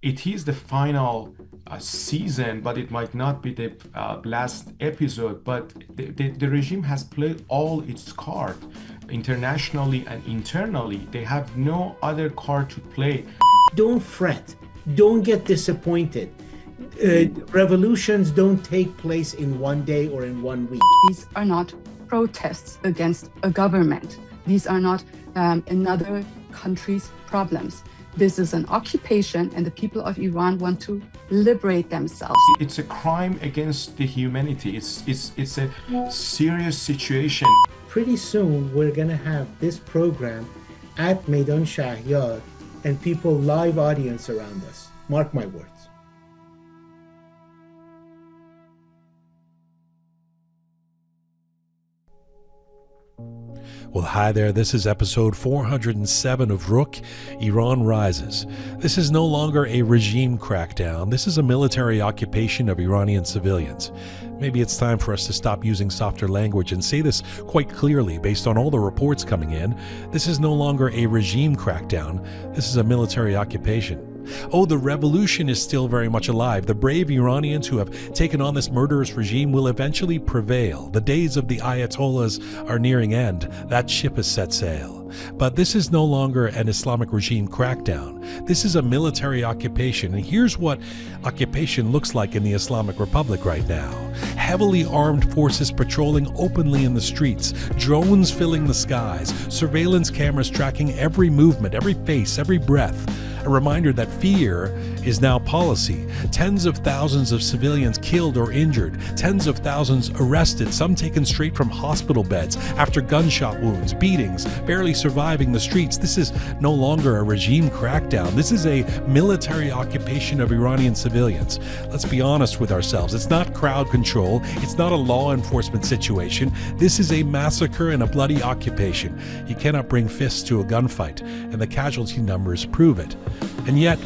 it is the final season, but it might not be the last episode. But the regime has played all its card internationally and internally. They have no other card to play. Don't fret. Don't get disappointed. Revolutions don't take place in one day or in one week. These are not protests against a government. These are not another country's problems. This is an occupation, and the people of Iran want to liberate themselves. It's a crime against the humanity. It's a serious situation. Pretty soon, we're going to have this program at Meydan Shahyar and people live audience around us. Mark my words. Well, hi there. This is episode 407 of Roqe, Iran Rises. This is no longer a regime crackdown. This is a military occupation of Iranian civilians. Maybe it's time for us to stop using softer language and say this quite clearly based on all the reports coming in. This is no longer a regime crackdown. This is a military occupation. Oh, the revolution is still very much alive. The brave Iranians who have taken on this murderous regime will eventually prevail. The days of the Ayatollahs are nearing end. That ship has set sail. But this is no longer an Islamic regime crackdown. This is a military occupation. And here's what occupation looks like in the Islamic Republic right now. Heavily armed forces patrolling openly in the streets, drones filling the skies, surveillance cameras tracking every movement, every face, every breath. A reminder that fear is now policy. Tens of thousands of civilians killed or injured, tens of thousands arrested, some taken straight from hospital beds after gunshot wounds, beatings, barely surviving the streets. This is no longer a regime crackdown. This is a military occupation of Iranian civilians. Let's be honest with ourselves. It's not crowd control. It's not a law enforcement situation. This is a massacre and a bloody occupation. You cannot bring fists to a gunfight, and the casualty numbers prove it. And yet,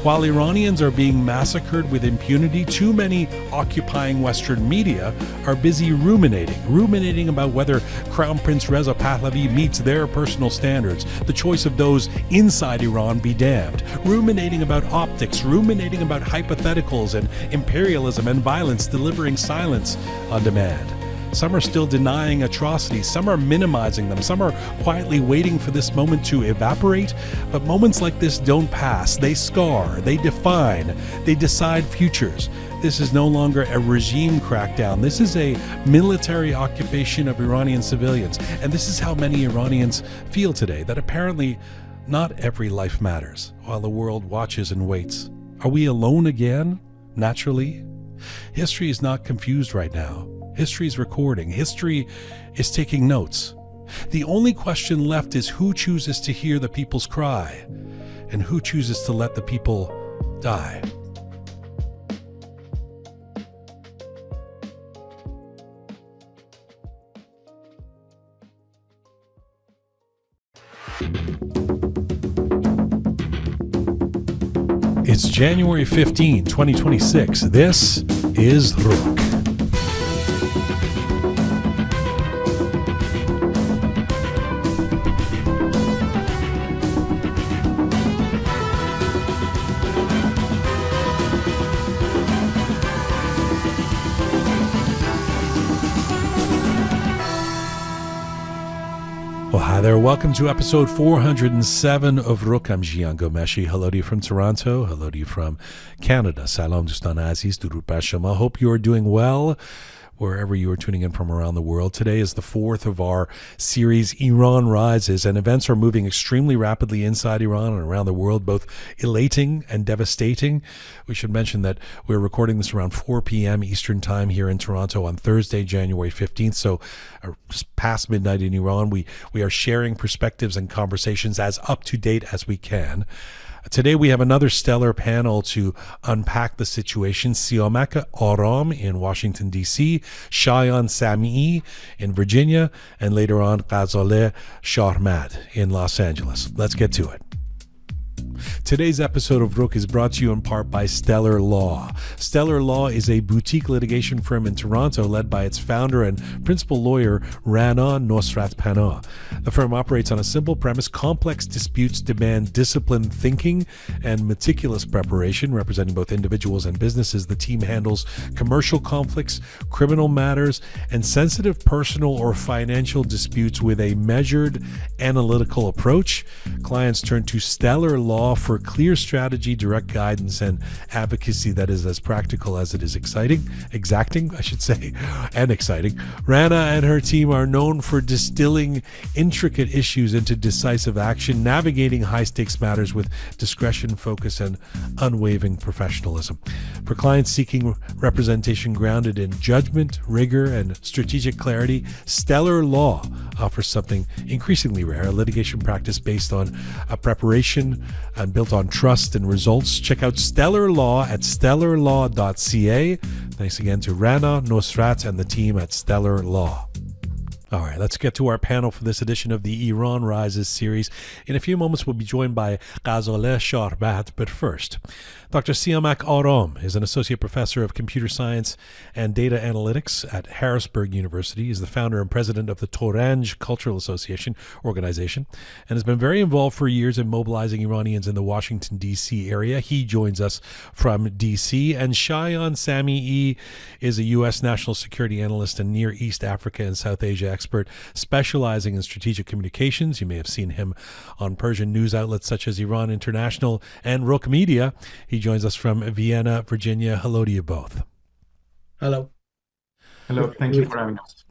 while Iranians are being massacred with impunity, too many occupying Western media are busy ruminating about whether Crown Prince Reza Pahlavi meets their personal standards, the choice of those inside Iran be damned, ruminating about optics, ruminating about hypotheticals and imperialism and violence, delivering silence on demand. Some are still denying atrocities, some are minimizing them, some are quietly waiting for this moment to evaporate. But moments like this don't pass. They scar, they define, they decide futures. This is no longer a regime crackdown. This is a military occupation of Iranian civilians. And this is how many Iranians feel today, that apparently not every life matters while the world watches and waits. Are we alone again? Naturally? History is not confused right now. History is recording. History is taking notes. The only question left is who chooses to hear the people's cry and who chooses to let the people die. It's January 15, 2026. This is Roqe. Well, hi there. Welcome to episode 407 of Roqe. I'm Jian Ghomeshi. Hello to you from Toronto. Hello to you from Canada. Salam Dustan Aziz, Durud Bar Shama. Hope you are doing well wherever you are tuning in from around the world. Today is the fourth of our series, Iran Rises, and events are moving extremely rapidly inside Iran and around the world, both elating and devastating. We should mention that we're recording this around 4 p.m. Eastern Time here in Toronto on Thursday, January 15th, so just past midnight in Iran. We are sharing perspectives and conversations as up to date as we can. Today we have another stellar panel to unpack the situation. Siamak Aram in Washington, D.C., Shayan Samii in Virginia, and later on Gazelle Sharmahd in Los Angeles. Let's get to it. Today's episode of Roqe is brought to you in part by Stellar Law. Stellar Law is a boutique litigation firm in Toronto led by its founder and principal lawyer, Rana Nosrat Panah. The firm operates on a simple premise: complex disputes demand disciplined thinking and meticulous preparation. Representing both individuals and businesses, the team handles commercial conflicts, criminal matters, and sensitive personal or financial disputes with a measured, analytical approach. Clients turn to Stellar Law for clear strategy, direct guidance, and advocacy that is as practical as it is exacting, and exciting. Rana and her team are known for distilling intricate issues into decisive action, navigating high-stakes matters with discretion, focus, and unwavering professionalism. For clients seeking representation grounded in judgment, rigor, and strategic clarity, Stellar Law offers something increasingly rare: a litigation practice based on a preparation and built on trust and results. Check out Stellar Law at stellarlaw.ca. Thanks again to Rana Nosrat and the team at Stellar Law. All right, let's get to our panel for this edition of the Iran Rises series. In a few moments, we'll be joined by Gazelle Sharmahd, but first, Dr. Siamak Aram is an associate professor of computer science and data analytics at Harrisburg University. He's the founder and president of the Tourange Cultural Association organization and has been very involved for years in mobilizing Iranians in the Washington, D.C. area. He joins us from D.C. And Shayan Samii is a U.S. national security analyst and Near East Africa and South Asia expert specializing in strategic communications. You may have seen him on Persian news outlets such as Iran International and Roqe Media. He joins us from Vienna, Virginia. Hello to you both. Hello. Hello. Thank you for having us.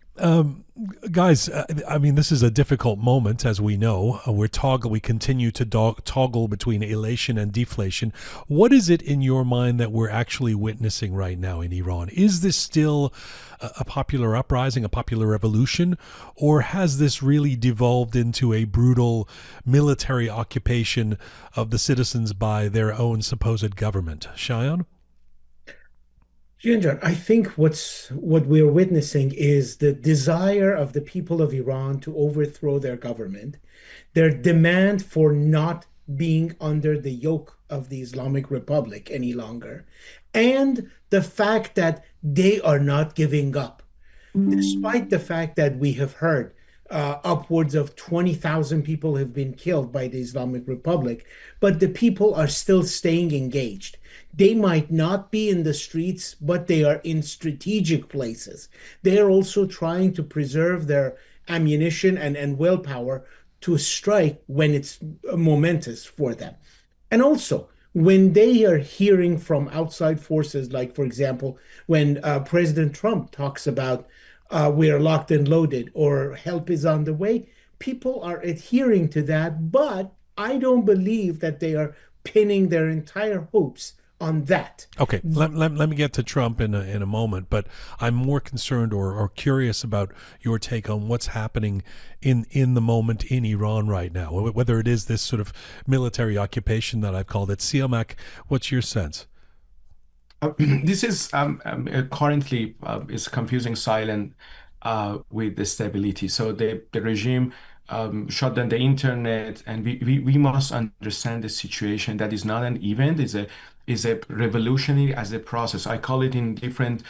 Guys, this is a difficult moment, as we know. We continue to toggle between elation and deflation. What is it in your mind that we're actually witnessing right now in Iran? Is this still a popular uprising, a popular revolution, or has this really devolved into a brutal military occupation of the citizens by their own supposed government? Shayan? Ginger, I think what we're witnessing is the desire of the people of Iran to overthrow their government, their demand for not being under the yoke of the Islamic Republic any longer, and the fact that they are not giving up, despite the fact that we have heard upwards of 20,000 people have been killed by the Islamic Republic, but the people are still staying engaged. They might not be in the streets, but they are in strategic places. They are also trying to preserve their ammunition and willpower to strike when it's momentous for them. And also, when they are hearing from outside forces, like, for example, when President Trump talks about we are locked and loaded or help is on the way, people are adhering to that, but I don't believe that they are pinning their entire hopes on that. Okay, let me get to Trump in a moment, but I'm more concerned or curious about your take on what's happening in the moment in Iran right now, whether it is this sort of military occupation that I've called it. Siamak, what's your sense? This is currently is confusing silent with the stability. So the regime shut down the internet, and we must understand the situation. That is not an event; is a revolutionary as a process. I call it in different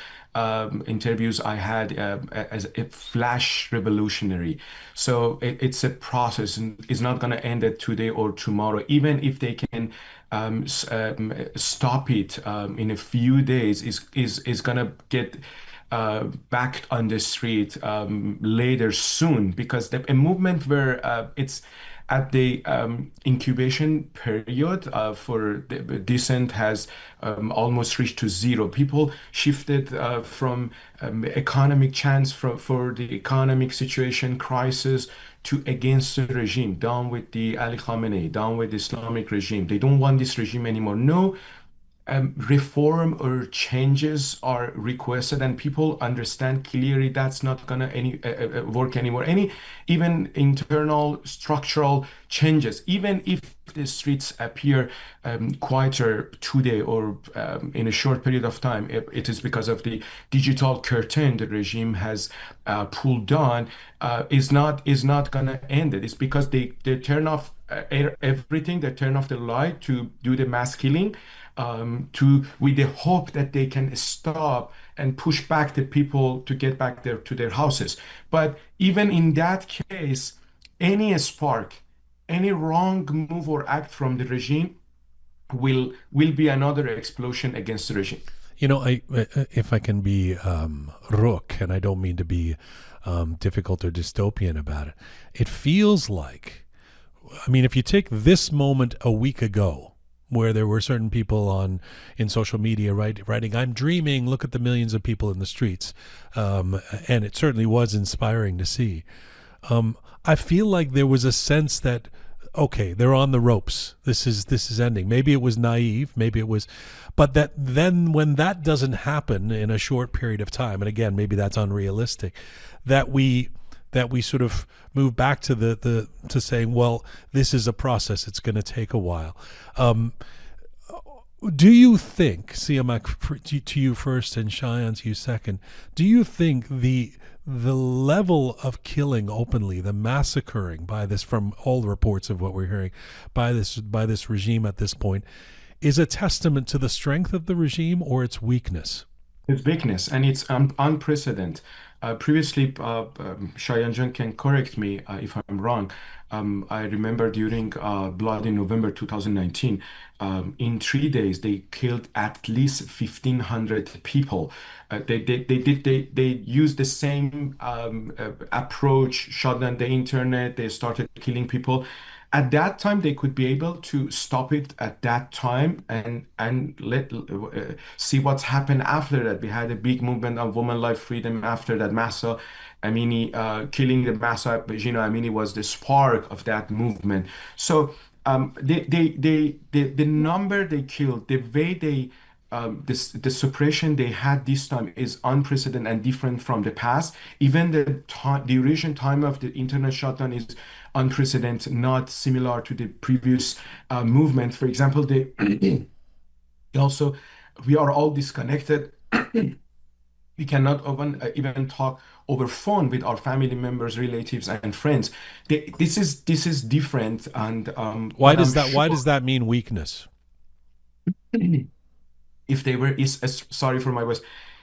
interviews I had as a flash revolutionary. So it's a process, and it's not going to end it today or tomorrow. Even if they can stop it in a few days, is going to get back on the street later soon, because a movement where it's at the incubation period for the dissent has almost reached to zero. People shifted from economic chance for the economic situation crisis to against the regime, down with the Ali Khamenei, down with the Islamic regime. They don't want this regime anymore. No reform or changes are requested, and people understand clearly that's not gonna work anymore. Even internal structural changes, even if the streets appear quieter today or in a short period of time, it is because of the digital curtain the regime has pulled down, is not gonna end it. It's because they turn off everything. They turn off the light to do the mass killing, to with the hope that they can stop and push back the people to get back to their houses. But even in that case, any spark, any wrong move or act from the regime will be another explosion against the regime. You know, if I can be rook, and I don't mean to be difficult or dystopian about it, it feels like, I mean, if you take this moment a week ago, where there were certain people in social media writing, "I'm dreaming, look at the millions of people in the streets," and it certainly was inspiring to see. I feel like there was a sense that, okay, they're on the ropes. This is ending. Maybe it was naive, maybe it was, but that then when that doesn't happen in a short period of time, and again, maybe that's unrealistic, that we sort of move back to to saying, well, this is a process. It's going to take a while. Do you think, Siamak, to you first and Shayan to you second, do you think the level of killing openly, the massacring by this, from all the reports of what we're hearing, by this regime at this point, is a testament to the strength of the regime or its weakness? It's weakness, and it's unprecedented. Previously, Shayan can correct me if I'm wrong. I remember during Blood in November 2019, in 3 days they killed at least 1,500 people. They used the same approach, shut down the internet. They started killing people. At that time, they could be able to stop it at that time and let see what's happened after that. We had a big movement of women life freedom after that. Mahsa Amini killing the Mahsa Gina Amini was the spark of that movement. So the number they killed, the way the suppression they had this time is unprecedented and different from the past. Even the duration time of the internet shutdown is unprecedented, not similar to the previous movement. For example, also we are all disconnected. We cannot even talk over phone with our family members, relatives, and friends. This is different, and why does that? Why does that mean weakness? If they were, sorry for my voice,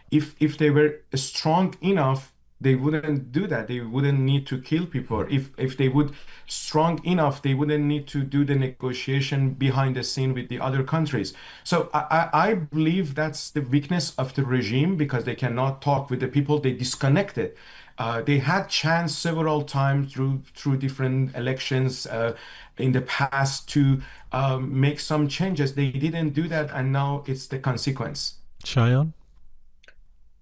if they were strong enough, they wouldn't do that. They wouldn't need to kill people. If they would strong enough, they wouldn't need to do the negotiation behind the scene with the other countries. So I believe that's the weakness of the regime, because they cannot talk with the people. They disconnected. They had chance several times through different elections in the past to make some changes. They didn't do that, and now it's the consequence. Shayan?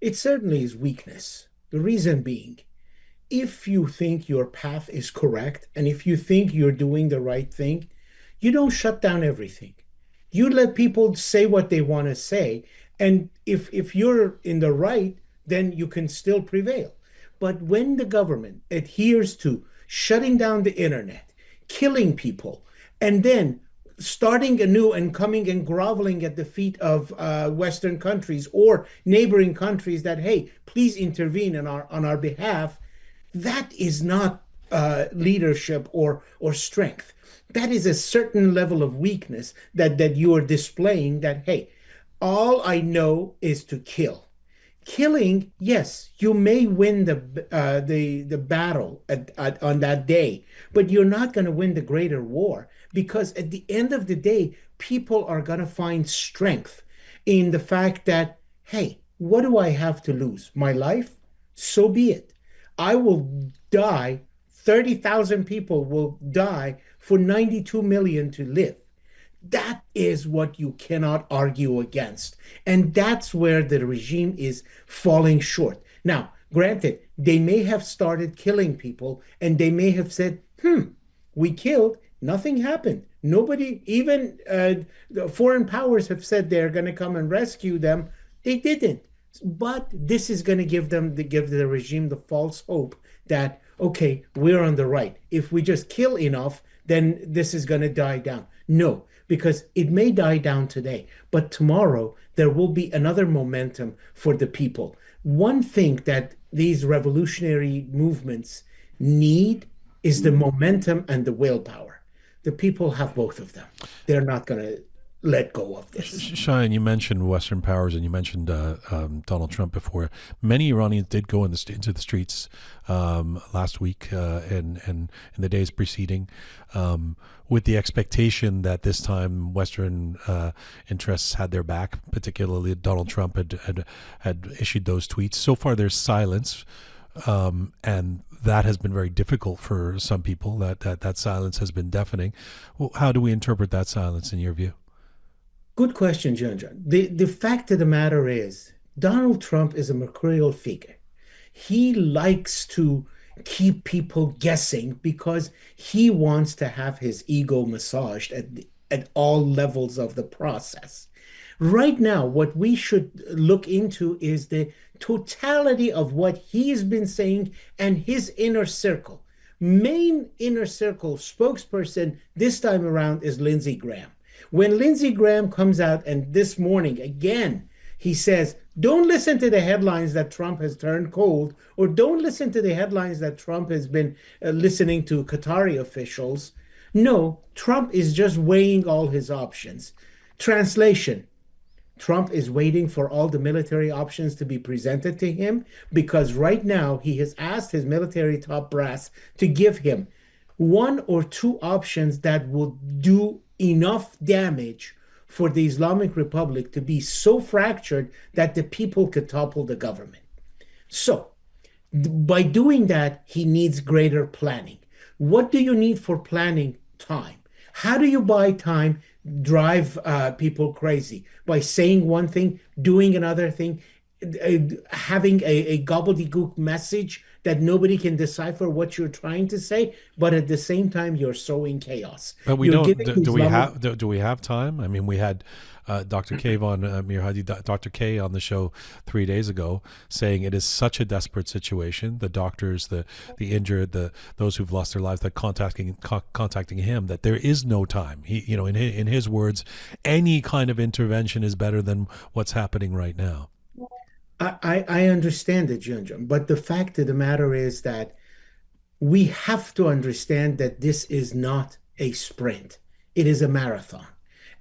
It certainly is weakness. The reason being, if you think your path is correct and if you think you're doing the right thing, you don't shut down everything. You let people say what they want to say. And if you're in the right, then you can still prevail. But when the government adheres to shutting down the internet, killing people, and then starting anew and coming and groveling at the feet of Western countries or neighboring countries that, hey, please intervene on our behalf, that is not leadership or strength. That is a certain level of weakness that you are displaying, that, hey, all I know is to kill. Killing, yes, you may win the battle on that day, but you're not going to win the greater war, because at the end of the day, people are going to find strength in the fact that, hey, what do I have to lose? My life? So be it. I will die. 30,000 people will die for 92 million to live. That is what you cannot argue against. And that's where the regime is falling short. Now, granted, they may have started killing people and they may have said, we killed, nothing happened. Nobody, even the foreign powers have said they're going to come and rescue them. They didn't. But this is going to give the regime the false hope that, okay, we're on the right. If we just kill enough, then this is going to die down. No, because it may die down today, but tomorrow there will be another momentum for the people. One thing that these revolutionary movements need is the momentum and the willpower. the people have both of them. They're not going to let go of this. Shayan, you mentioned Western powers and you mentioned Donald Trump before. Many Iranians did go into the streets last week and in the days preceding with the expectation that this time Western interests had their back, particularly Donald Trump had issued those tweets. So far there's silence. And that has been very difficult for some people. That silence has been deafening. Well, how do we interpret that silence in your view? Good question, John. The fact of the matter is, Donald Trump is a mercurial figure. He likes to keep people guessing because he wants to have his ego massaged at all levels of the process. Right now, what we should look into is the totality of what he's been saying and his inner circle. Main inner circle spokesperson this time around is Lindsey Graham. When Lindsey Graham comes out and this morning again, he says, don't listen to the headlines that Trump has turned cold, or don't listen to the headlines that Trump has been listening to Qatari officials. No, Trump is just weighing all his options. Translation: Trump is waiting for all the military options to be presented to him because right now he has asked his military top brass to give him one or two options that will do enough damage for the Islamic Republic to be so fractured that the people could topple the government. So, by doing that, he needs greater planning. What do you need for planning? Time. How do you buy time? Drive people crazy by saying one thing, doing another thing, having a gobbledygook message that nobody can decipher what you're trying to say, but at the same time you're sowing chaos. But we don't. Do we have time? I mean, we had Dr. Kayvon Mirhadi, Dr. K, on the show 3 days ago, saying it is such a desperate situation. The doctors, the injured, those who've lost their lives, that contacting him, that there is no time. He, in his words, any kind of intervention is better than what's happening right now. I understand it, Junjun, but the fact of the matter is that we have to understand that this is not a sprint. It is a marathon.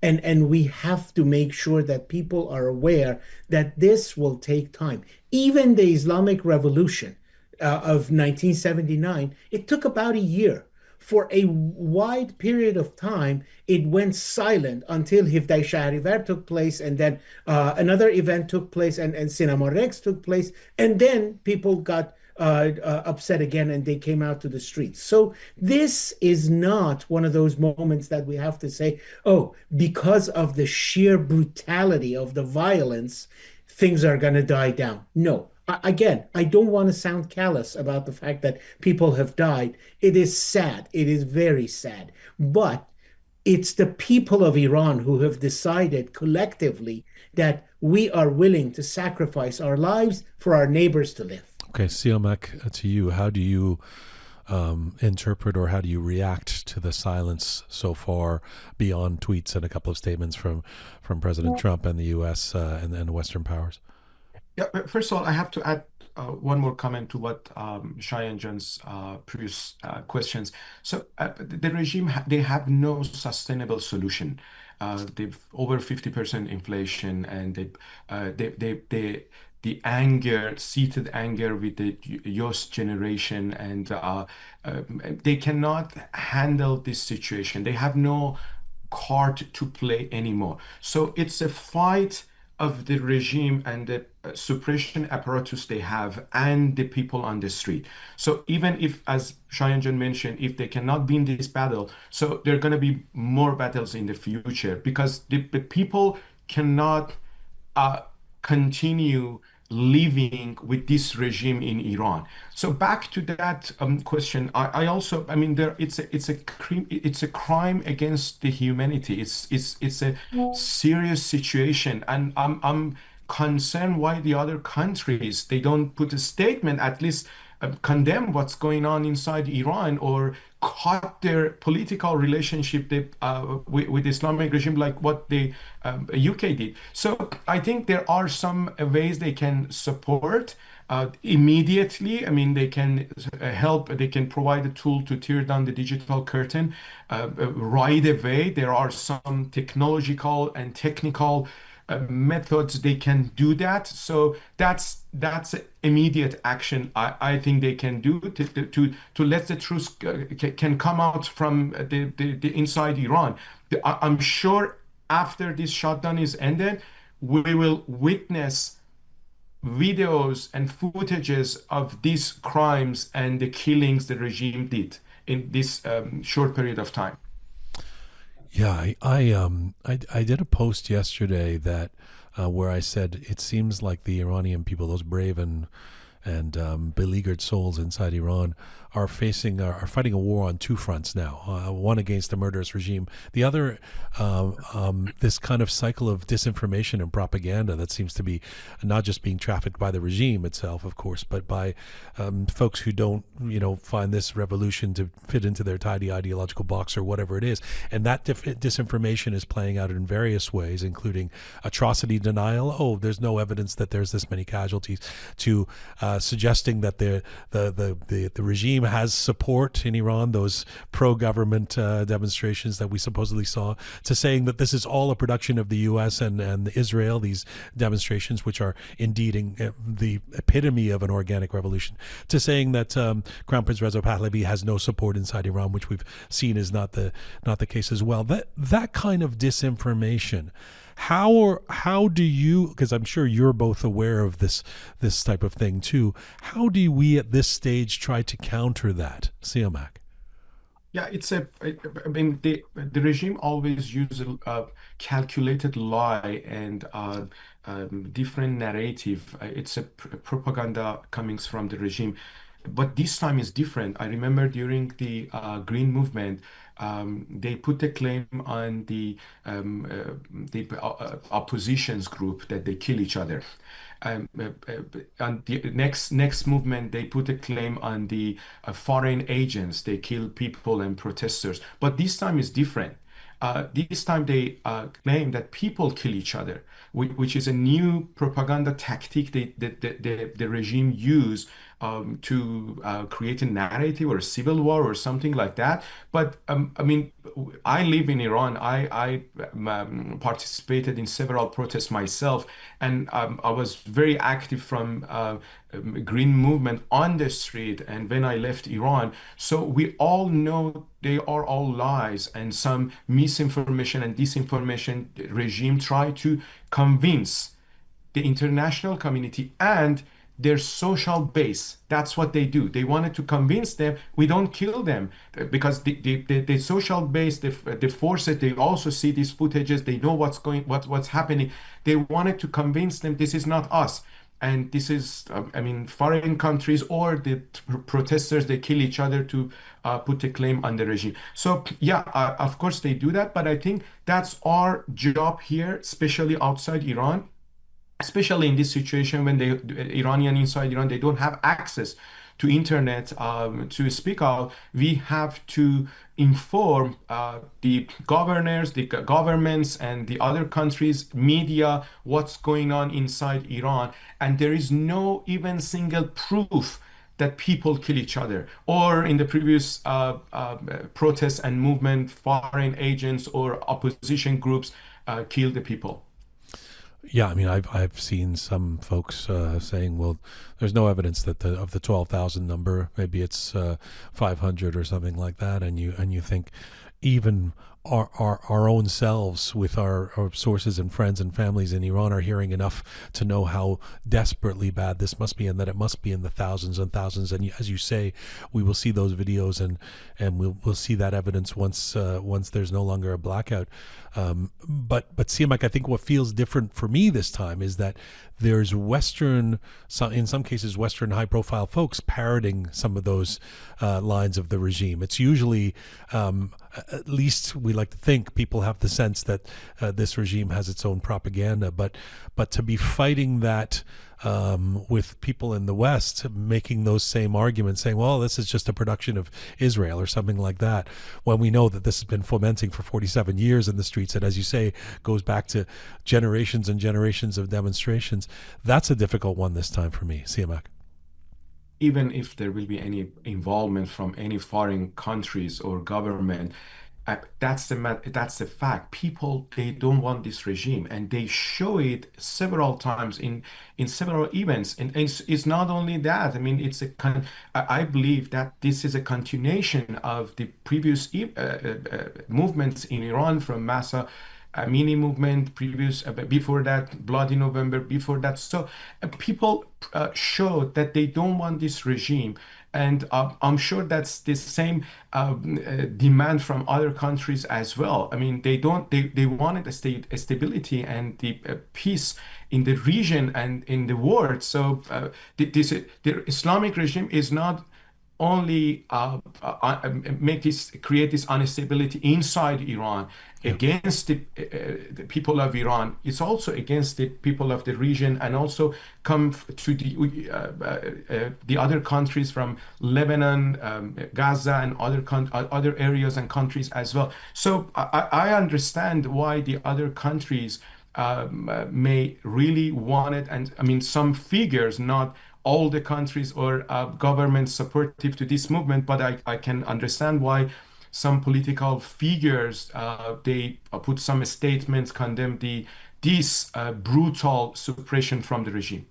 And we have to make sure that people are aware that this will take time. Even the Islamic Revolution of 1979, it took about a year. For a wide period of time, it went silent until Hifdai Shahrivar took place, and then another event took place, and Cinema Rex took place, and then people got upset again, and they came out to the streets. So this is not one of those moments that we have to say, oh, because of the sheer brutality of the violence, things are going to die down. No. Again, I don't want to sound callous about the fact that people have died. It is sad. It is very sad. But it's the people of Iran who have decided collectively that we are willing to sacrifice our lives for our neighbors to live. Okay, Siamak, to you, how do you interpret or how do you react to the silence so far beyond tweets and a couple of statements from President Trump and the U.S. and the Western powers? Yeah, first of all, I have to add one more comment to what Shayan Jan's previous questions. So the regime, they have no sustainable solution. They've over 50% inflation, and the anger, seated anger with the youth generation, and they cannot handle this situation. They have no card to play anymore. So it's a fight of the regime and the suppression apparatus they have and the people on the street. So even if, as Shayan mentioned, if they cannot win this battle, so there are going to be more battles in the future because the people cannot continue living with this regime in Iran. So back to that question, I also, I mean, it's a crime against the humanity. It's a serious situation, and I'm concerned why the other countries, they don't put a statement, at least condemn what's going on inside Iran, or cut their political relationship with the Islamic regime like what the UK did. So I think there are some ways they can support immediately. I mean, they can help, they can provide a tool to tear down the digital curtain right away. There are some technological and technical methods they can do that. So that's immediate action I think they can do to let the truth can come out from the inside Iran. I'm sure after this shutdown is ended, we will witness videos and footages of these crimes and the killings the regime did in this short period of time. Yeah, I did a post yesterday that where I said it seems like the Iranian people, those brave and beleaguered souls inside Iran, are fighting a war on two fronts now. One against a murderous regime, the other this kind of cycle of disinformation and propaganda that seems to be not just being trafficked by the regime itself, of course, but by folks who don't find this revolution to fit into their tidy ideological box or whatever it is. And that disinformation is playing out in various ways, including atrocity denial. Oh, there's no evidence that there's this many casualties, to suggesting that the regime has support in Iran, those pro-government demonstrations that we supposedly saw, to saying that this is all a production of the U.S. and Israel, these demonstrations, which are indeed the epitome of an organic revolution, to saying that Crown Prince Reza Pahlavi has no support inside Iran, which we've seen is not the case as well. That kind of disinformation, how do you, because I'm sure you're both aware of this type of thing too, how do we at this stage try to counter that, Siamak? Yeah, I mean, the regime always uses a calculated lie and different narrative. It's a propaganda coming from the regime. But this time is different. I remember during the Green Movement, they put a claim on the oppositions group that they kill each other. On the next movement, they put a claim on the foreign agents. They kill people and protesters. But this time is different. This time they claim that people kill each other, which is a new propaganda tactic the regime use to create a narrative or a civil war or something like that. But I mean, I live in Iran. I participated in several protests myself, and I was very active from Green Movement on the street and when I left Iran. So we all know they are all lies and some misinformation and disinformation. Regime try to convince the international community and their social base. That's what they do. They wanted to convince them we don't kill them because the social base, the forces, they also see these footages. They know what's happening. They wanted to convince them this is not us. And this is, I mean, foreign countries or the protesters, they kill each other to put a claim on the regime. So, yeah, of course they do that. But I think that's our job here, especially outside Iran, especially in this situation when the Iranian inside Iran, they don't have access to internet to speak out. We have to inform the governors, the governments, and the other countries' media what's going on inside Iran. And there is no even single proof that people kill each other, or in the previous protests and movement, foreign agents or opposition groups kill the people. Yeah, I mean, I've seen some folks saying, well, there's no evidence that of the 12,000 number, maybe it's 500 or something like that, and you think even our own selves with our sources and friends and families in Iran are hearing enough to know how desperately bad this must be, and that it must be in the thousands and thousands. And as you say, we will see those videos and we'll see that evidence once there's no longer a blackout. But Siamak, I think what feels different for me this time is that there's in some cases, Western high-profile folks parroting some of those lines of the regime. It's usually, at least we like to think, people have the sense that this regime has its own propaganda. But to be fighting that with people in the West making those same arguments, saying, well, this is just a production of Israel or something like that, when we know that this has been fomenting for 47 years in the streets, and as you say, goes back to generations and generations of demonstrations. That's a difficult one this time for me, Siamak. even if there will be any involvement from any foreign countries or government, that's the fact. People, they don't want this regime, and they show it several times in several events. And it's not only that. I mean, I believe that this is a continuation of the previous movements in Iran, from Masa Amini movement, previous before that, Bloody November, before that. So people showed that they don't want this regime, and I'm sure that's the same demand from other countries as well. I mean, they wanted a stability and the peace in the region and in the world. So the Islamic regime is not only create this instability inside Iran against the people of Iran. It's also against the people of the region, and also come to the other countries from Lebanon, Gaza, and other areas and countries as well. So I understand why the other countries may really want it, and I mean some figures, not all the countries or governments supportive to this movement, but I can understand why some political figures they put some statements, condemn this brutal suppression from the regime.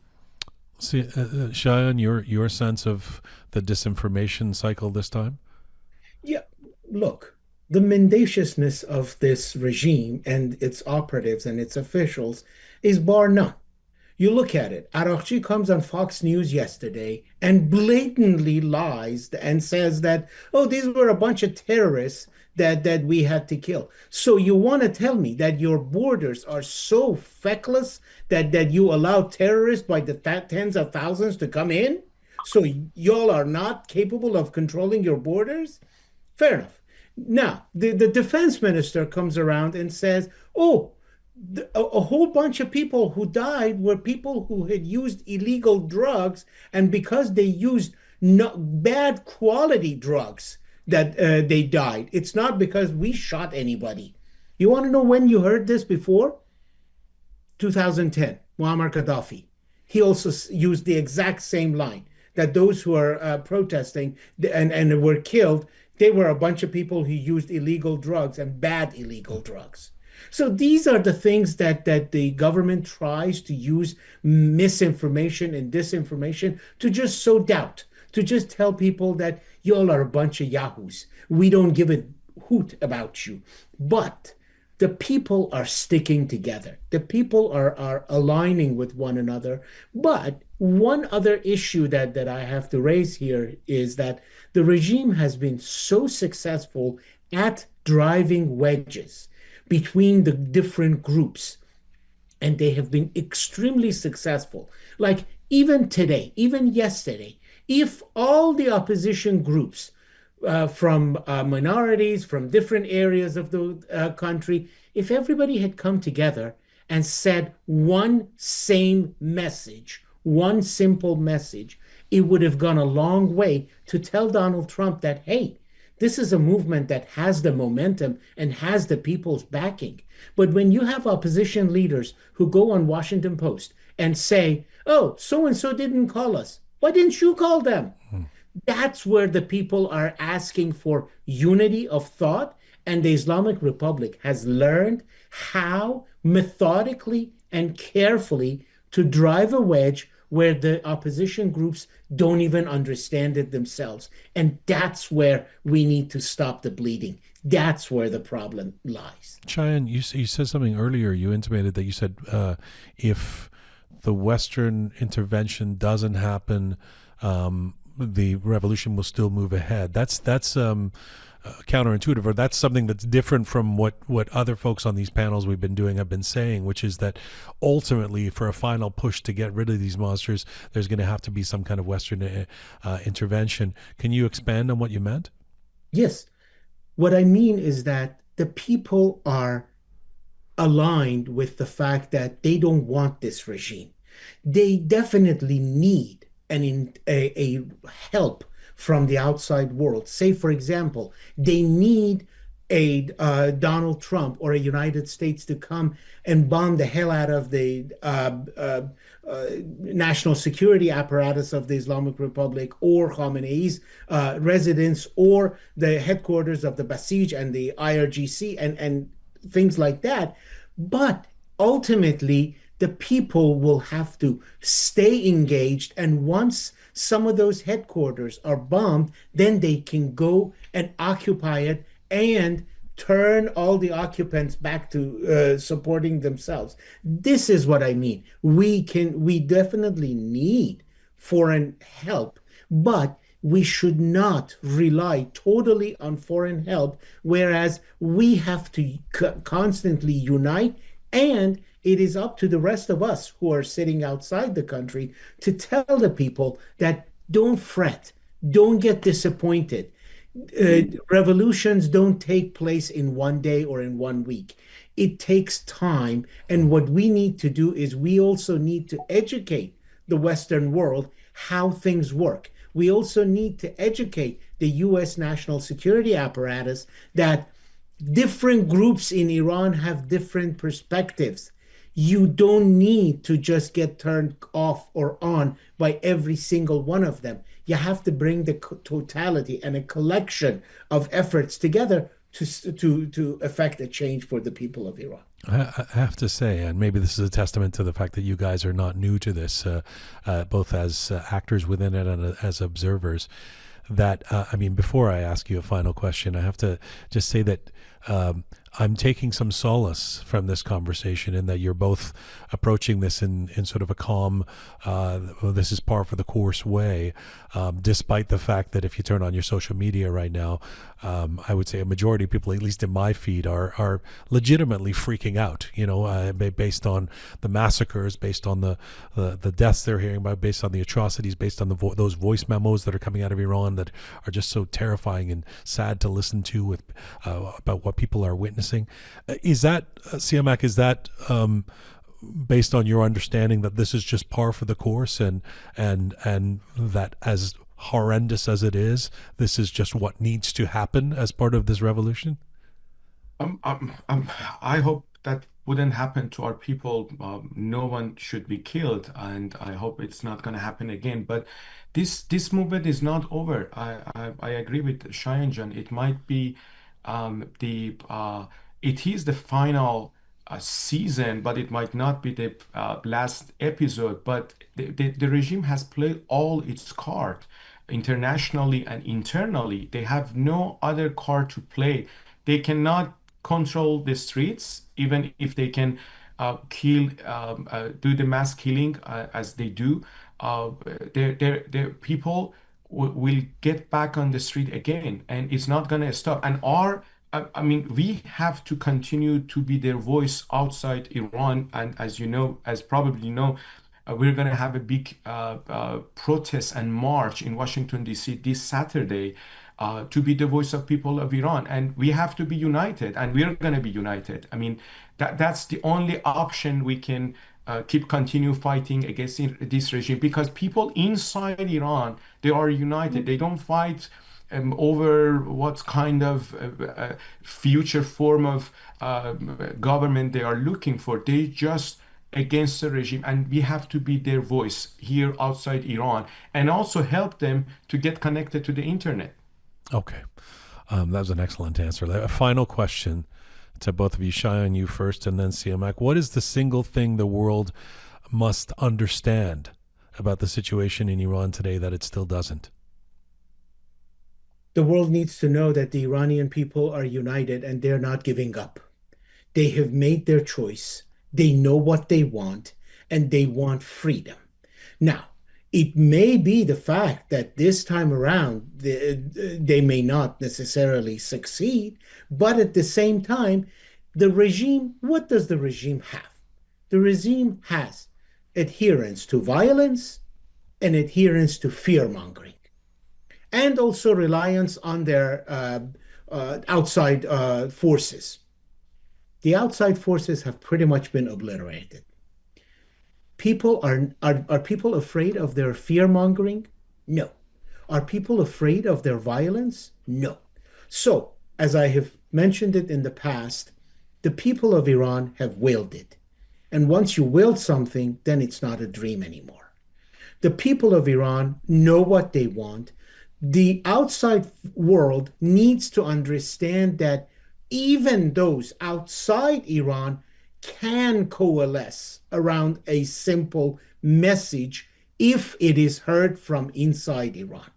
See, Shayan, your sense of the disinformation cycle this time? Yeah, look, the mendaciousness of this regime and its operatives and its officials is bar none. You look at it. Araghchi comes on Fox News yesterday and blatantly lies and says that, oh, these were a bunch of terrorists that we had to kill. So you want to tell me that your borders are so feckless that you allow terrorists by the tens of thousands to come in? So y'all are not capable of controlling your borders? Fair enough. Now, the defense minister comes around and says, oh, a whole bunch of people who died were people who had used illegal drugs, and because they used bad quality drugs that they died. It's not because we shot anybody. You want to know when you heard this before? 2010, Muammar Gaddafi. He also used the exact same line, that those who are protesting and were killed, they were a bunch of people who used illegal drugs, and bad illegal drugs. So these are the things that the government tries to use misinformation and disinformation to just sow doubt, to just tell people that y'all are a bunch of yahoos. We don't give a hoot about you. But the people are sticking together. The people are aligning with one another. But one other issue that I have to raise here is that the regime has been so successful at driving wedges between the different groups, and they have been extremely successful. Like even today, even yesterday, if all the opposition groups from minorities, from different areas of the country, if everybody had come together and said one same message, one simple message, it would have gone a long way to tell Donald Trump that, hey, this is a movement that has the momentum and has the people's backing. But when you have opposition leaders who go on Washington Post and say, oh, so-and-so didn't call us, why didn't you call them? That's where the people are asking for unity of thought. And the Islamic Republic has learned how methodically and carefully to drive a wedge where the opposition groups don't even understand it themselves. And that's where we need to stop the bleeding. That's where the problem lies. Shayan, you said something earlier. You intimated that you said if the Western intervention doesn't happen, the revolution will still move ahead. That's counterintuitive, or that's something that's different from what other folks on these panels we've been doing have been saying, which is that ultimately for a final push to get rid of these monsters, there's going to have to be some kind of Western intervention. Can you expand on what you meant? Yes. What I mean is that the people are aligned with the fact that they don't want this regime. They definitely need a help from the outside world. Say, for example, they need a Donald Trump or a United States to come and bomb the hell out of the national security apparatus of the Islamic Republic or Khamenei's residence or the headquarters of the Basij and the IRGC and things like that. But ultimately, the people will have to stay engaged. And once some of those headquarters are bombed, then they can go and occupy it and turn all the occupants back to supporting themselves. This is what I mean. We definitely need foreign help, but we should not rely totally on foreign help, whereas we have to constantly unite, and it is up to the rest of us who are sitting outside the country to tell the people that don't fret, don't get disappointed. Revolutions don't take place in one day or in one week. It takes time. And what we need to do is we also need to educate the Western world how things work. We also need to educate the US national security apparatus that different groups in Iran have different perspectives. You don't need to just get turned off or on by every single one of them. You have to bring the totality and a collection of efforts together to effect a change for the people of Iran. I have to say, and maybe this is a testament to the fact that you guys are not new to this, both as actors within it and as observers, that, I mean, before I ask you a final question, I have to just say that I'm taking some solace from this conversation in that you're both approaching this in sort of a calm, this is par for the course way, despite the fact that if you turn on your social media right now, I would say a majority of people, at least in my feed, are legitimately freaking out, based on the massacres, based on the deaths they're hearing about, based on the atrocities, based on those voice memos that are coming out of Iran that are just so terrifying and sad to listen to with about what people are witnessing. Is that, Siamak, is that based on your understanding that this is just par for the course and that as horrendous as it is, this is just what needs to happen as part of this revolution? I hope that wouldn't happen to our people. No one should be killed, and I hope it's not going to happen again. But this movement is not over. I agree with Shayan Jan. It might be it is the final season, but it might not be the last episode. But the regime has played all its cards internationally and internally. They have no other card to play. They cannot control the streets, even if they can kill, do the mass killing as they do. Their people will get back on the street again, and it's not going to stop. And I mean, we have to continue to be their voice outside Iran. And as you know, as probably you know, we're going to have a big protest and march in Washington, D.C. this Saturday to be the voice of people of Iran. And we have to be united, and we're going to be united. I mean, that's the only option we can continue fighting against this regime, because people inside Iran, they are united. They don't fight over what kind of future form of government they are looking for. They just against the regime, and we have to be their voice here outside Iran and also help them to get connected to the internet. Okay. That was an excellent answer. A final question to both of you. Shayan, you first, and then Siamak. What is the single thing the world must understand about the situation in Iran today that it still doesn't? The world needs to know that the Iranian people are united and they're not giving up. They have made their choice. They know what they want, and they want freedom. Now, it may be the fact that this time around they may not necessarily succeed, but at the same time, the regime, what does the regime have? The regime has adherence to violence and adherence to fear-mongering, and also reliance on their outside forces. The outside forces have pretty much been obliterated. People are people afraid of their fear-mongering? No. Are people afraid of their violence? No. So, as I have mentioned it in the past, the people of Iran have willed it. And once you will something, then it's not a dream anymore. The people of Iran know what they want. The outside world needs to understand that even those outside Iran can coalesce around a simple message if it is heard from inside Iran.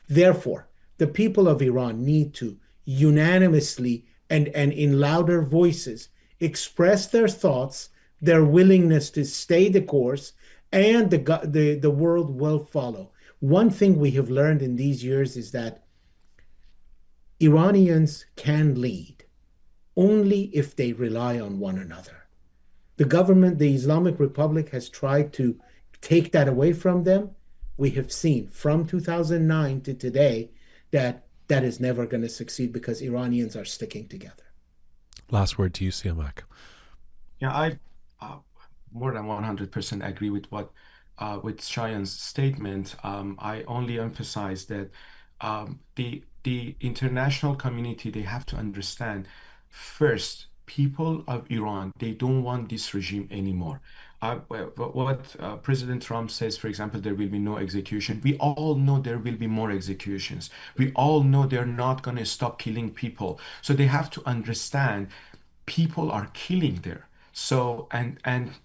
Therefore, the people of Iran need to unanimously and in louder voices express their thoughts, their willingness to stay the course, and the world will follow. One thing we have learned in these years is that Iranians can lead only if they rely on one another. The government, the Islamic Republic, has tried to take that away from them. We have seen from 2009 to today that that is never going to succeed because Iranians are sticking together. Last word to you, Siamak. Yeah, I more than 100% agree with what with Shayan's statement. I only emphasize that the international community, they have to understand first, people of Iran, they don't want this regime anymore. What President Trump says, for example, there will be no execution. We all know there will be more executions. We all know they're not going to stop killing people. So they have to understand people are killing there. So and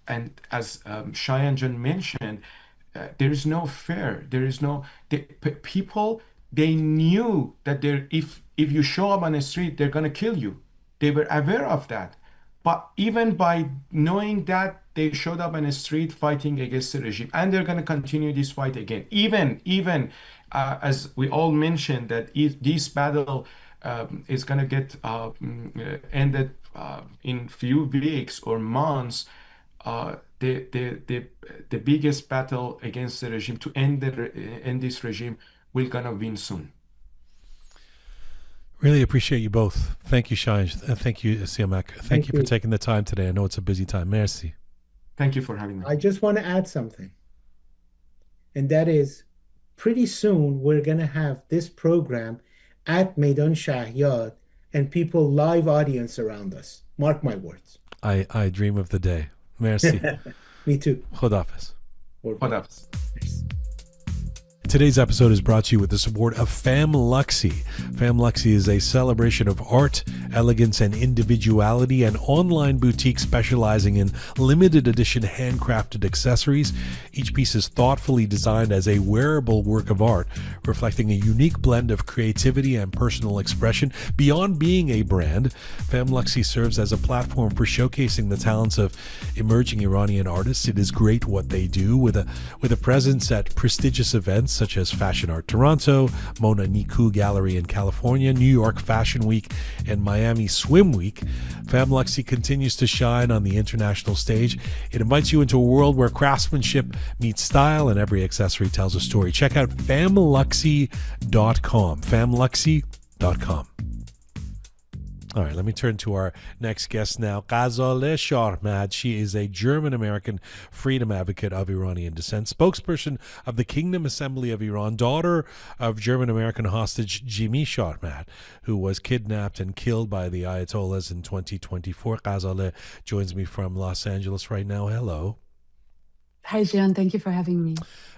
as Shayan Jan mentioned, there is no fear. There is no people. They knew that if you show up on the street, they're gonna kill you. They were aware of that. But even by knowing that, they showed up on the street fighting against the regime, and they're gonna continue this fight again. Even as we all mentioned that if this battle is gonna get ended in few weeks or months, the biggest battle against the regime to end this regime will gonna win soon. Really appreciate you both. Thank you, Shayan. Thank you, Siamak. Thank you for taking the time today. I know it's a busy time. Merci. Thank you for having me. I just want to add something, and that is pretty soon we're going to have this program at Maidan Shahyad and people live audience around us. Mark my words. I dream of the day. Merci. Me too. Khodafis. Khodafis. Today's episode is brought to you with the support of Famluxy. Famluxy is a celebration of art, elegance, and individuality, an online boutique specializing in limited edition handcrafted accessories. Each piece is thoughtfully designed as a wearable work of art, reflecting a unique blend of creativity and personal expression. Beyond being a brand, Famluxy serves as a platform for showcasing the talents of emerging Iranian artists. It is great what they do, with a presence at prestigious events such as Fashion Art Toronto, Mona Niku Gallery in California, New York Fashion Week, and Miami Swim Week. Famluxy continues to shine on the international stage. It invites you into a world where craftsmanship meets style and every accessory tells a story. Check out famluxy.com. Famluxy.com. All right, let me turn to our next guest now, Gazelle Sharmahd. She is a German-American freedom advocate of Iranian descent, spokesperson of the Kingdom Assembly of Iran, daughter of German-American hostage Jimmy Sharmahd, who was kidnapped and killed by the Ayatollahs in 2024. Gazelle joins me from Los Angeles right now. Hello. Hi, Jian. Thank you for having me.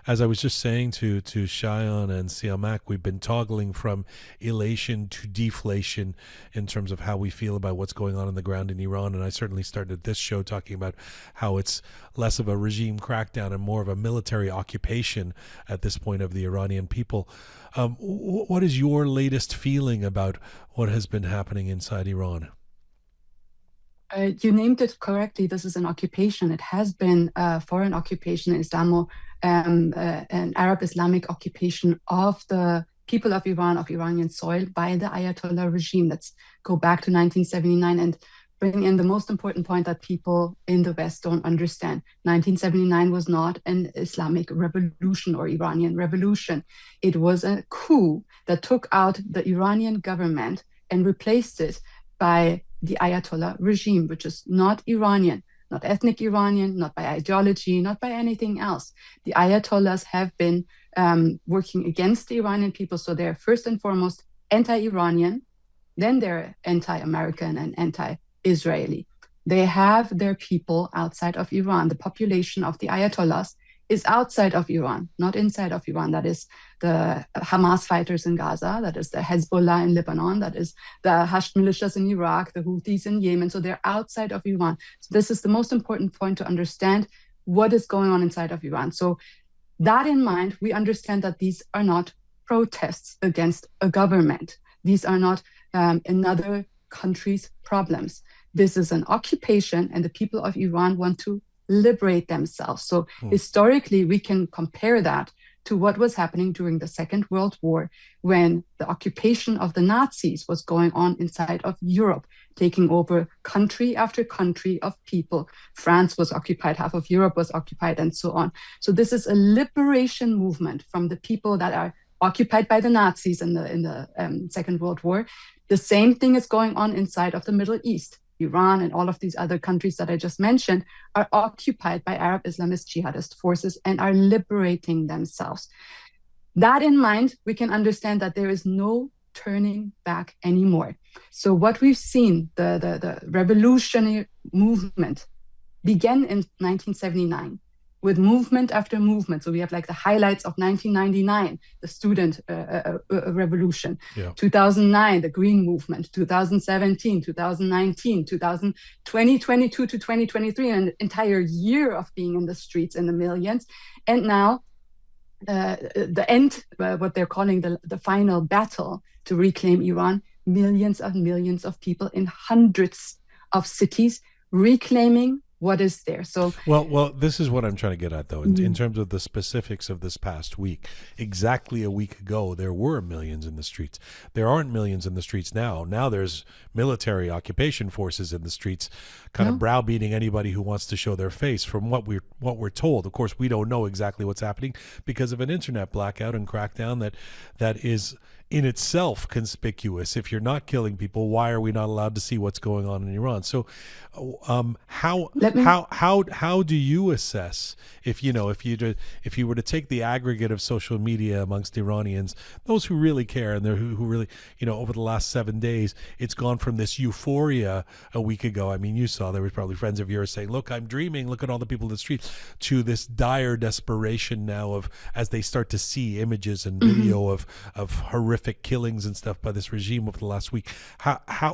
As I was just saying to Shayan and Siamak, we've been toggling from elation to deflation in terms of how we feel about what's going on the ground in Iran. And I certainly started this show talking about how it's less of a regime crackdown and more of a military occupation at this point of the Iranian people. What is your latest feeling about what has been happening inside Iran? You named it correctly. This is an occupation. It has been a foreign occupation, an Arab Islamic occupation of the people of Iran, of Iranian soil, by the Ayatollah regime. Let's go back to 1979 and bring in the most important point that people in the West don't understand. 1979 was not an Islamic revolution or Iranian revolution. It was a coup that took out the Iranian government and replaced it by the Ayatollah regime, which is not Iranian, not ethnic Iranian, not by ideology, not by anything else. The Ayatollahs have been working against the Iranian people, so they're first and foremost anti-Iranian, then they're anti-American and anti-Israeli. They have their people outside of Iran. The population of the Ayatollahs is outside of Iran, not inside of Iran. That is the Hamas fighters in Gaza, that is the Hezbollah in Lebanon, that is the Hashd militias in Iraq, the Houthis in Yemen. So they're outside of Iran. So this is the most important point to understand what is going on inside of Iran. So that in mind, we understand that these are not protests against a government. These are not another country's problems. This is an occupation, and the people of Iran want to liberate themselves. So historically, we can compare that to what was happening during the Second World War, when the occupation of the Nazis was going on inside of Europe, taking over country after country of people. France was occupied, half of Europe was occupied, and so on. So this is a liberation movement from the people that are occupied by the Nazis in the Second World War. The same thing is going on inside of the Middle East. Iran and all of these other countries that I just mentioned are occupied by Arab Islamist jihadist forces and are liberating themselves. That in mind, we can understand that there is no turning back anymore. So what we've seen, the revolutionary movement began in 1979 with movement after movement. So we have like the highlights of 1999, the student revolution, 2009, the Green Movement, 2017, 2019, 2022 to 2023, an entire year of being in the streets in the millions. And now the end, what they're calling the final battle to reclaim Iran, millions of people in hundreds of cities reclaiming what is there. So well, this is what I'm trying to get at, though, in terms of the specifics of this past week. Exactly a week ago, there were millions in the streets. There aren't millions in the streets now. Now there's military occupation forces in the streets, kind of browbeating anybody who wants to show their face. From what we're told, of course, we don't know exactly what's happening because of an internet blackout and crackdown that is in itself conspicuous. If you're not killing people, why are we not allowed to see what's going on in Iran? So how do you assess, if you were to take the aggregate of social media amongst Iranians, those who really care and who really, over the last 7 days, it's gone from this euphoria a week ago. I mean, you saw there was probably friends of yours saying, look, I'm dreaming, look at all the people in the streets, to this dire desperation now of, as they start to see images and video of horrific killings and stuff by this regime over the last week.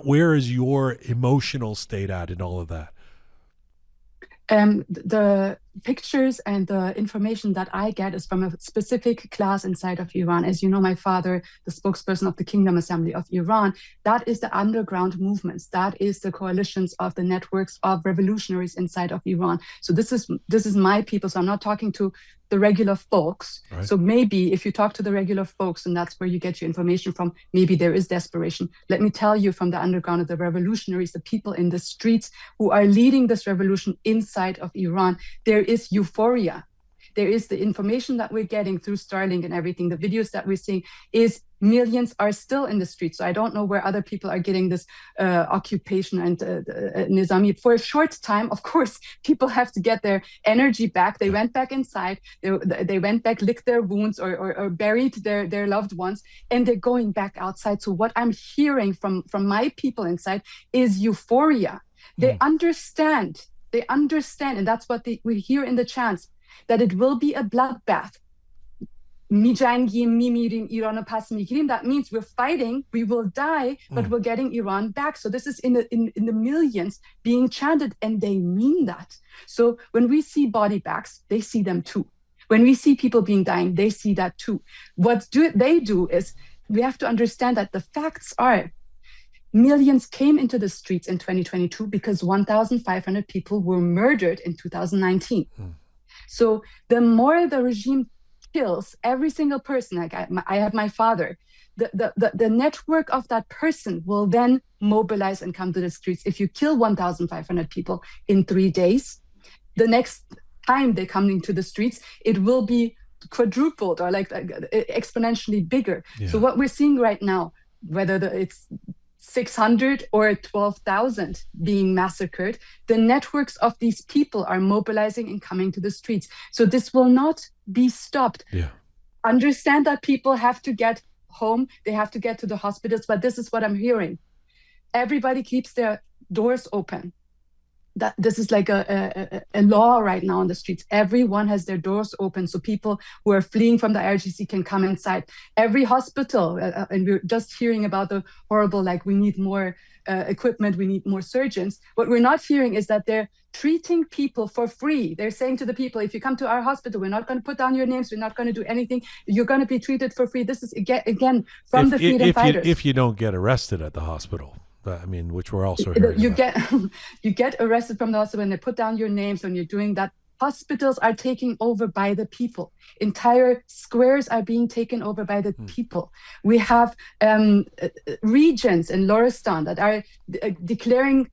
Where is your emotional state at in all of that? The pictures and the information that I get is from a specific class inside of Iran. As you know, my father, the spokesperson of the Kingdom Assembly of Iran, that is the underground movements. That is the coalitions of the networks of revolutionaries inside of Iran. So this is my people. So I'm not talking to the regular folks. Right. So maybe if you talk to the regular folks, and that's where you get your information from, maybe there is desperation. Let me tell you, from the underground of the revolutionaries, the people in the streets who are leading this revolution inside of Iran, there is euphoria. There is the information that we're getting through Starlink and everything, the videos that we're seeing, is millions are still in the streets. So I don't know where other people are getting this occupation and Nizami. For a short time, of course, people have to get their energy back. They went back inside. They went back, licked their wounds or buried their loved ones, and they're going back outside. So what I'm hearing from my people inside is euphoria. They understand, and that's what we hear in the chants, that it will be a bloodbath. That means we're fighting, we will die, but we're getting Iran back. So this is in the millions being chanted, and they mean that. So when we see body bags, they see them too. When we see people dying, they see that too. What they do is, we have to understand that the facts are, millions came into the streets in 2022 because 1,500 people were murdered in 2019. So the more the regime kills every single person, like I have my father, the network of that person will then mobilize and come to the streets. If you kill 1,500 people in 3 days, the next time they come into the streets, it will be quadrupled or like exponentially bigger. Yeah. So what we're seeing right now, whether it's 600 or 12,000 being massacred, the networks of these people are mobilizing and coming to the streets. So this will not be stopped. Yeah. Understand that people have to get home, they have to get to the hospitals, but this is what I'm hearing. Everybody keeps their doors open. That this is like a law right now on the streets. Everyone has their doors open, so people who are fleeing from the IRGC can come inside. Every hospital, and we're just hearing about the horrible, like, we need more equipment, we need more surgeons. What we're not hearing is that they're treating people for free. They're saying to the people, if you come to our hospital, we're not going to put down your names, we're not going to do anything, you're going to be treated for free. This is again from the freedom fighters. If you don't get arrested at the hospital. I mean, which we're also hearing you get arrested from the hospital and they put down your names when you're doing that. Hospitals are taken over by the people. Entire squares are being taken over by the people. We have regions in Loristan that are declaring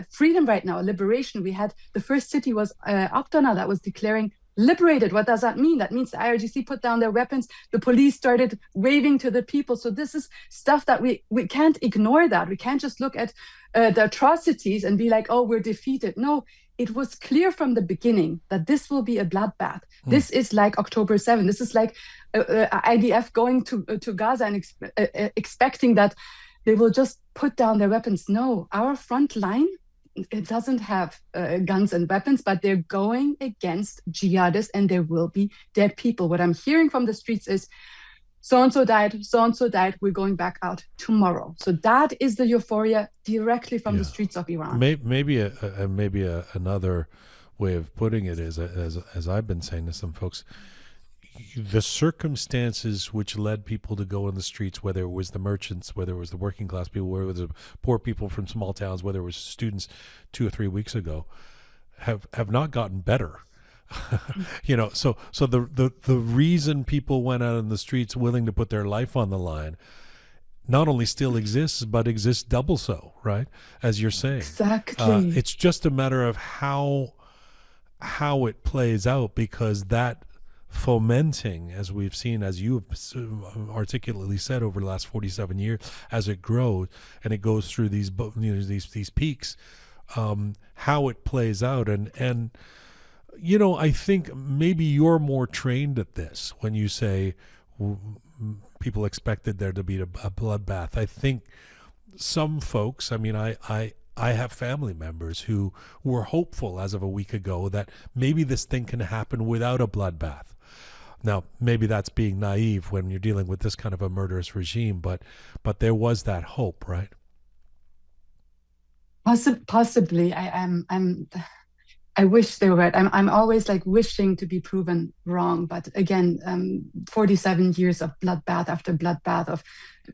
freedom right now, liberation. We had the first city was Aktana that was declaring liberated. What does that mean? That means the IRGC put down their weapons. The police started waving to the people. So this is stuff that we can't ignore. That we can't just look at the atrocities and be like, oh, we're defeated. No, it was clear from the beginning that this will be a bloodbath. This is like October 7. This is like IDF going to Gaza and expecting that they will just put down their weapons. No, our front line, it doesn't have guns and weapons, but they're going against jihadists and there will be dead people. What I'm hearing from the streets is so-and-so died, we're going back out tomorrow. So that is the euphoria directly from the streets of Iran. Maybe another way of putting it is, as I've been saying to some folks, the circumstances which led people to go in the streets, whether it was the merchants, whether it was the working class people, whether it was the poor people from small towns, whether it was students 2 or 3 weeks ago, have not gotten better. You know, so the reason people went out in the streets willing to put their life on the line not only still exists, but exists double so, right? As you're saying. Exactly. It's just a matter of how it plays out, because that fomenting, as we've seen, as you have articulately said, over the last 47 years, as it grows and it goes through these these peaks, how it plays out, and you know, I think maybe you're more trained at this when you say people expected there to be a bloodbath. I think some folks, I mean, I have family members who were hopeful as of a week ago that maybe this thing can happen without a bloodbath. Now, maybe that's being naive when you're dealing with this kind of a murderous regime, but there was that hope, right? Possibly. I wish they were right. I'm always like wishing to be proven wrong. But again, 47 years of bloodbath after bloodbath, of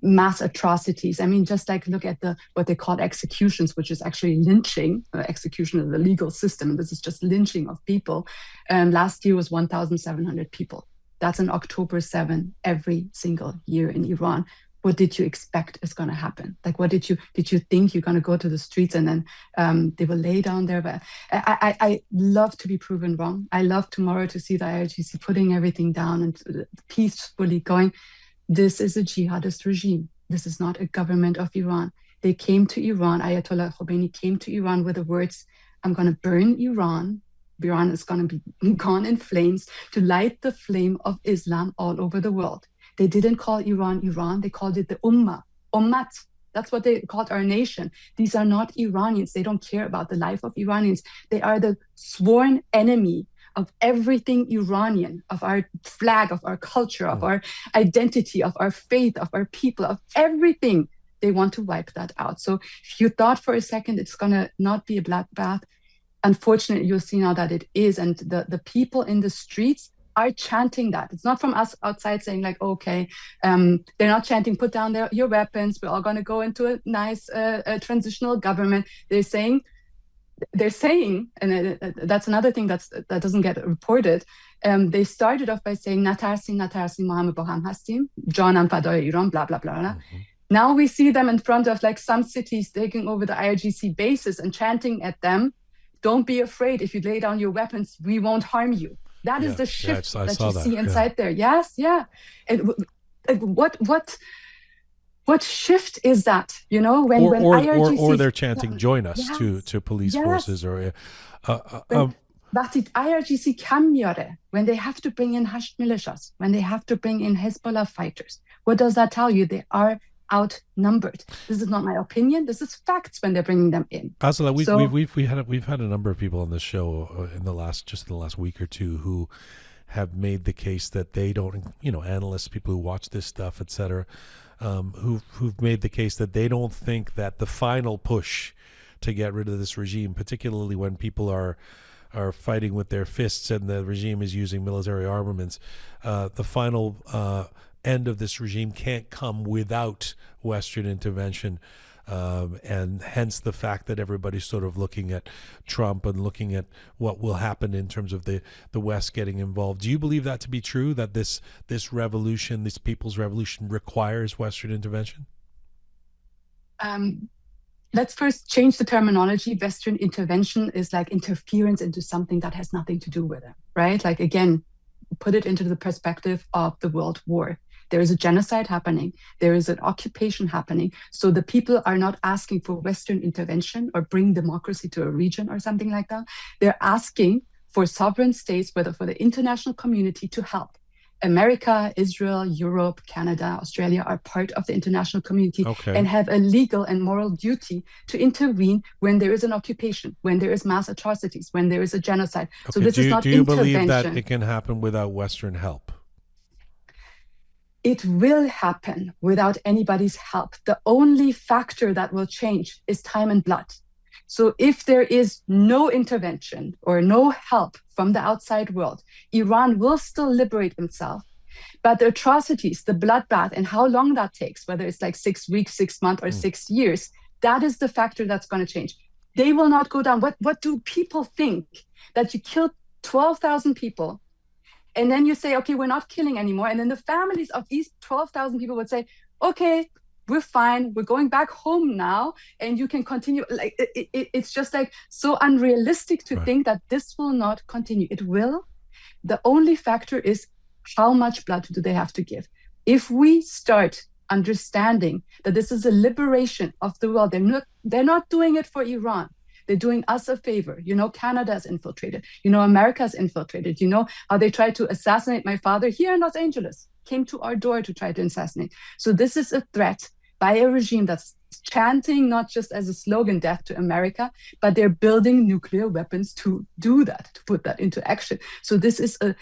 mass atrocities. I mean, just like look at what they call executions, which is actually lynching. Execution of the legal system. This is just lynching of people. Last year was 1,700 people. That's an October 7 every single year in Iran. What did you expect is going to happen? Like, what did you think you're going to go to the streets and then they will lay down there? But I love to be proven wrong. I love tomorrow to see the IRGC putting everything down and peacefully going. This is a jihadist regime. This is not a government of Iran. They came to Iran. Ayatollah Khomeini came to Iran with the words, I'm going to burn Iran. Iran is going to be gone in flames, to light the flame of Islam all over the world. They didn't call Iran Iran. They called it the Ummah. Ummat. That's what they called our nation. These are not Iranians. They don't care about the life of Iranians. They are the sworn enemy of everything Iranian, of our flag, of our culture, of our identity, of our faith, of our people, of everything. They want to wipe that out. So if you thought for a second it's going to not be a bloodbath, unfortunately, you'll see now that it is. And the people in the streets are chanting that. It's not from us outside saying like, okay, they're not chanting, put down your weapons, we're all going to go into a nice transitional government. They're saying, and that's another thing that doesn't get reported. They started off by saying, natarsin, ma hame ba ham hastim, janam fadai Iran, blah, blah, blah, blah. Now we see them in front of like some cities taking over the IRGC bases and chanting at them, don't be afraid. If you lay down your weapons, we won't harm you. That is the shift that you see inside there. Yes, yeah. And what shift is that? You know, when IRGC, or they're chanting, join us to police forces, or IRGC kam miare, when they have to bring in Hasht militias, when they have to bring in Hezbollah fighters. What does that tell you? They are outnumbered. This is not my opinion. This is facts when they're bringing them in. Asala, we've had a number of people on this show in the last week or two who have made the case that they don't, analysts, people who watch this stuff, etc., who've made the case that they don't think that the final push to get rid of this regime, particularly when people are fighting with their fists and the regime is using military armaments, the final end of this regime can't come without Western intervention. And hence the fact that everybody's sort of looking at Trump and looking at what will happen in terms of the West getting involved. Do you believe that to be true, that this revolution, this people's revolution, requires Western intervention? Let's first change the terminology. Western intervention is like interference into something that has nothing to do with it, right? Like, again, put it into the perspective of the World War. There is a genocide happening. There is an occupation happening. So the people are not asking for Western intervention or bring democracy to a region or something like that. They're asking for sovereign states, whether for the international community, to help. America, Israel, Europe, Canada, Australia are part of the international community and have a legal and moral duty to intervene when there is an occupation, when there is mass atrocities, when there is a genocide. Okay. So this is not intervention. Do you intervention. believe that it can happen without Western help? It will happen without anybody's help. The only factor that will change is time and blood. So if there is no intervention or no help from the outside world, Iran will still liberate itself. But the atrocities, the bloodbath, and how long that takes, whether it's like 6 weeks, 6 months, or 6 years, that is the factor that's going to change. They will not go down. What do people think? That you killed 12,000 people, and then you say, okay, we're not killing anymore. And then the families of these 12,000 people would say, okay, we're fine. We're going back home now, and you can continue. Like it's just like so unrealistic to think that this will not continue. It will. The only factor is how much blood do they have to give. If we start understanding that this is a liberation of the world, they're not doing it for Iran. They're doing us a favor. Canada's infiltrated. America's infiltrated. How they tried to assassinate my father here in Los Angeles, came to our door to try to assassinate. So this is a threat by a regime that's chanting not just as a slogan, death to America, but they're building nuclear weapons to do that, to put that into action. So this is a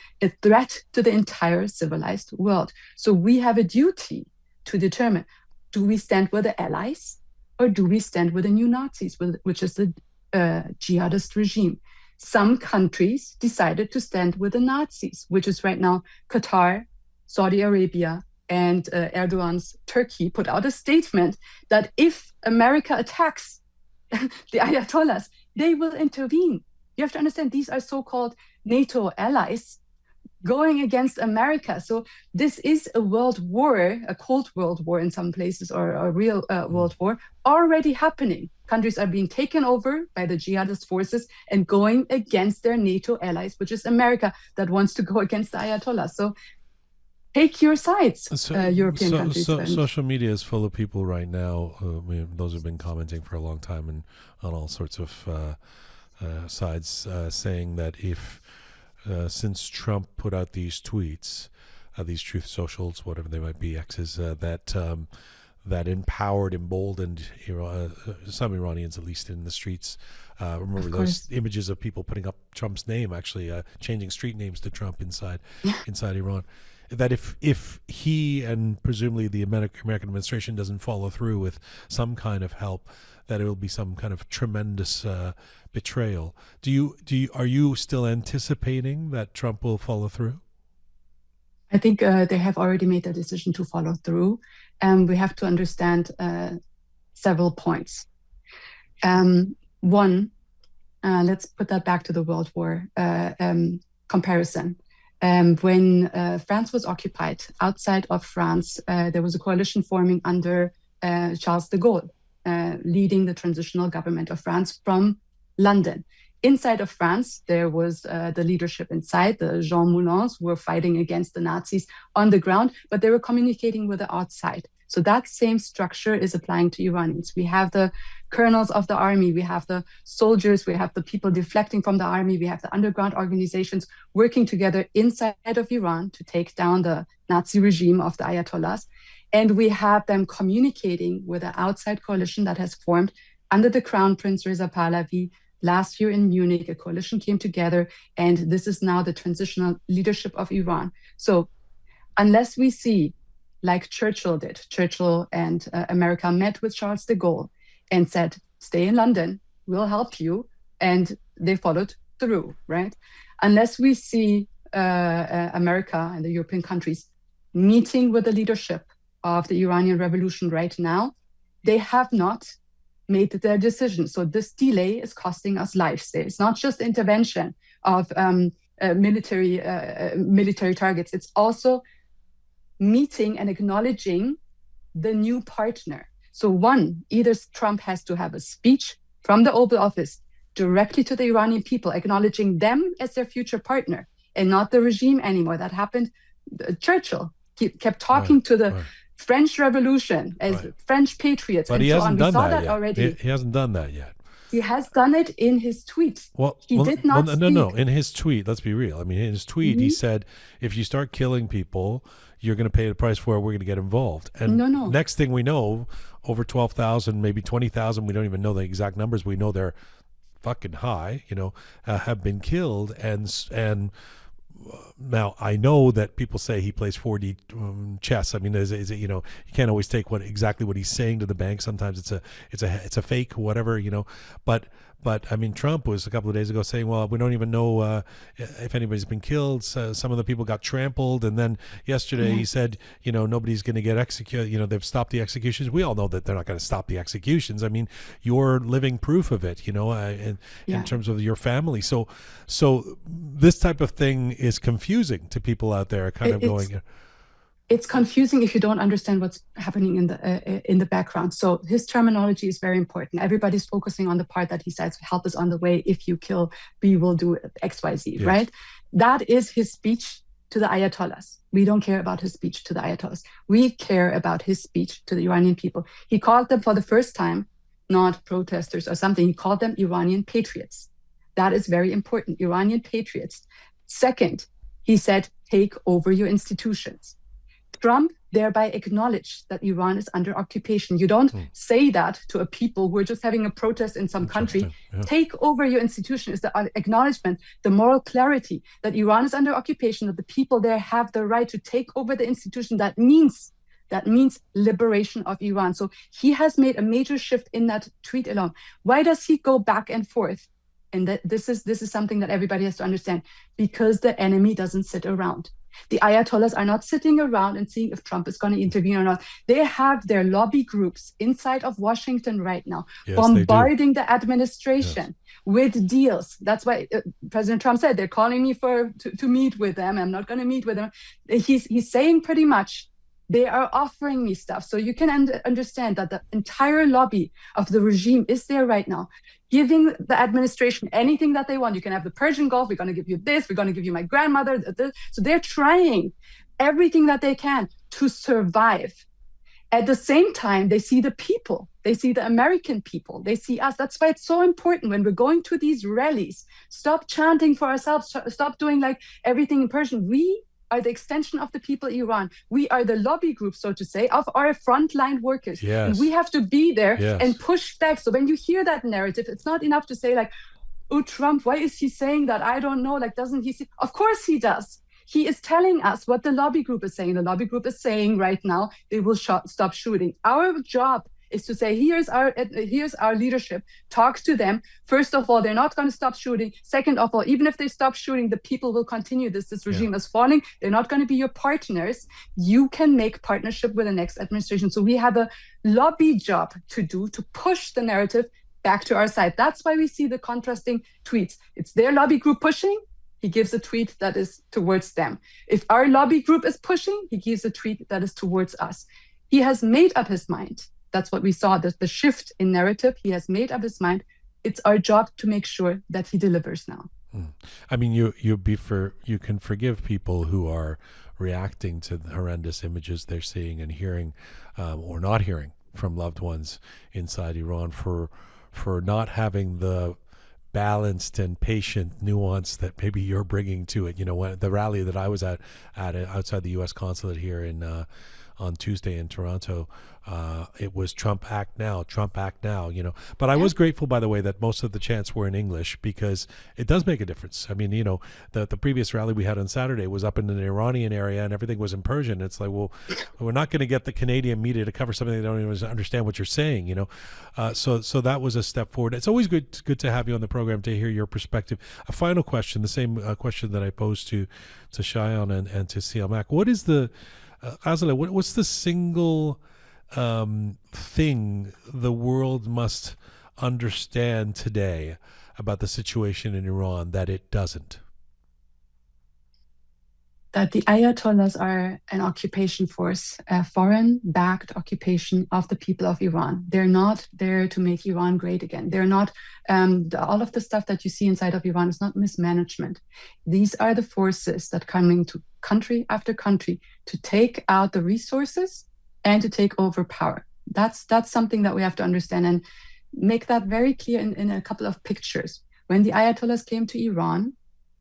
threat to the entire civilized world. So we have a duty to determine, do we stand with the allies or do we stand with the new Nazis, which is the jihadist regime? Some countries decided to stand with the Nazis, which is right now Qatar, Saudi Arabia, and Erdogan's Turkey put out a statement that if America attacks the Ayatollahs, they will intervene. You have to understand, these are so-called NATO allies going against America. So this is a world war, a cold world war in some places, or a real world war already happening. Countries are being taken over by the jihadist forces and going against their NATO allies, which is America that wants to go against the Ayatollahs. So take your sides, European countries. Social media is full of people right now. Those have been commenting for a long time and on all sorts of sides, saying that if since Trump put out these tweets, these truth socials, whatever they might be, X's, that empowered, emboldened some Iranians, at least in the streets. Remember those images of people putting up Trump's name, actually changing street names to Trump inside Iran. That if he and presumably the American administration doesn't follow through with some kind of help, that it will be some kind of tremendous betrayal. Are you still anticipating that Trump will follow through? I think they have already made the decision to follow through, and we have to understand several points. One, let's put that back to the World War comparison. When France was occupied, outside of France, there was a coalition forming under Charles de Gaulle, leading the transitional government of France from London. Inside of France, there was the leadership inside. The Jean Moulins were fighting against the Nazis on the ground, but they were communicating with the outside. So that same structure is applying to Iranians. We have the colonels of the army, we have the soldiers, we have the people deflecting from the army, we have the underground organizations working together inside of Iran to take down the Nazi regime of the Ayatollahs. And we have them communicating with an outside coalition that has formed under the Crown Prince Reza Pahlavi. Last year in Munich, a coalition came together, and this is now the transitional leadership of Iran. So unless we see, like Churchill did, Churchill and America met with Charles de Gaulle and said, stay in London, we'll help you. And they followed through, right? Unless we see America and the European countries meeting with the leadership of the Iranian revolution right now, they have not made their decision. So this delay is costing us lives. It's not just intervention of military targets. It's also meeting and acknowledging the new partner. So one, either Trump has to have a speech from the Oval Office directly to the Iranian people, acknowledging them as their future partner and not the regime anymore. That happened. Churchill kept talking to the French Revolution as French patriots, but and he so on. hasn't We done saw that that yet. already. He hasn't done that yet. He has done it in his tweet. He did not speak. No. In his tweet, let's be real. I mean, in his tweet, he said, if you start killing people, you're going to pay the price for it. We're going to get involved. And next thing we know, over 12,000, maybe 20,000, we don't even know the exact numbers. We know they're fucking high, have been killed. And now I know that people say he plays 4D chess. I mean, is it, you can't always take exactly what he's saying to the bank. Sometimes it's a fake, whatever, But I mean, Trump was a couple of days ago saying, well, we don't even know if anybody's been killed. So some of the people got trampled. And then yesterday he said, nobody's going to get executed. They've stopped the executions. We all know that they're not going to stop the executions. I mean, you're living proof of it, in terms of your family. So this type of thing is confusing to people out there, going. It's confusing if you don't understand what's happening in the background. So his terminology is very important. Everybody's focusing on the part that he says, help is on the way. If you kill, we will do X, Y, Z, right? That is his speech to the Ayatollahs. We don't care about his speech to the Ayatollahs. We care about his speech to the Iranian people. He called them for the first time, not protesters or something. He called them Iranian patriots. That is very important, Iranian patriots. Second, he said, take over your institutions. Trump thereby acknowledged that Iran is under occupation. You don't say that to a people who are just having a protest in some country. Take over your institution is the acknowledgement, the moral clarity that Iran is under occupation, that the people there have the right to take over the institution. That means liberation of Iran. So he has made a major shift in that tweet alone. Why does he go back and forth? And this is something that everybody has to understand, because the enemy doesn't sit around. The Ayatollahs are not sitting around and seeing if Trump is going to intervene or not. They have their lobby groups inside of Washington right now, bombarding the administration with deals. That's why President Trump said they're calling me to meet with them. I'm not going to meet with them. He's saying pretty much, they are offering me stuff. So you can understand that the entire lobby of the regime is there right now, giving the administration anything that they want. You can have the Persian Gulf. We're going to give you this. We're going to give you my grandmother. This. So they're trying everything that they can to survive. At the same time, they see the people. They see the American people. They see us. That's why it's so important when we're going to these rallies. Stop chanting for ourselves. Stop doing like everything in Persian. We are the extension of the people of Iran. We are the lobby group, so to say, of our frontline workers. And we have to be there and push back. So when you hear that narrative, it's not enough to say like, oh, Trump, why is he saying that? I don't know. Like, doesn't he see? Of course he does. He is telling us what the lobby group is saying. The lobby group is saying right now, they will stop shooting. Our job is to say, here's our leadership. Talk to them. First of all, they're not going to stop shooting. Second of all, even if they stop shooting, the people will continue. This regime is falling. They're not going to be your partners. You can make partnership with the next administration. So we have a lobby job to do to push the narrative back to our side. That's why we see the contrasting tweets. It's their lobby group pushing. He gives a tweet that is towards them. If our lobby group is pushing, he gives a tweet that is towards us. He has made up his mind. That's what we saw, the shift in narrative. He has made up his mind. It's our job to make sure that he delivers now. I mean, you can forgive people who are reacting to the horrendous images they're seeing and hearing or not hearing from loved ones inside Iran for not having the balanced and patient nuance that maybe you're bringing to it. When the rally that I was at outside the U.S. consulate here on Tuesday in Toronto, it was Trump Act Now, Trump Act Now, But I was grateful, by the way, that most of the chants were in English, because it does make a difference. I mean, the previous rally we had on Saturday was up in an Iranian area and everything was in Persian. It's like, well, we're not going to get the Canadian media to cover something they don't even understand what you're saying, So that was a step forward. It's always good to have you on the program to hear your perspective. A final question, the same question that I posed to Shayan and to Siamak. What is the Gazelle, what's the single thing the world must understand today about the situation in Iran that it doesn't? That the Ayatollahs are an occupation force, a foreign-backed occupation of the people of Iran. They're not there to make Iran great again. They're not, all of the stuff that you see inside of Iran is not mismanagement. These are the forces that come into country after country to take out the resources and to take over power. That's something that we have to understand and make that very clear in a couple of pictures. When the Ayatollahs came to Iran,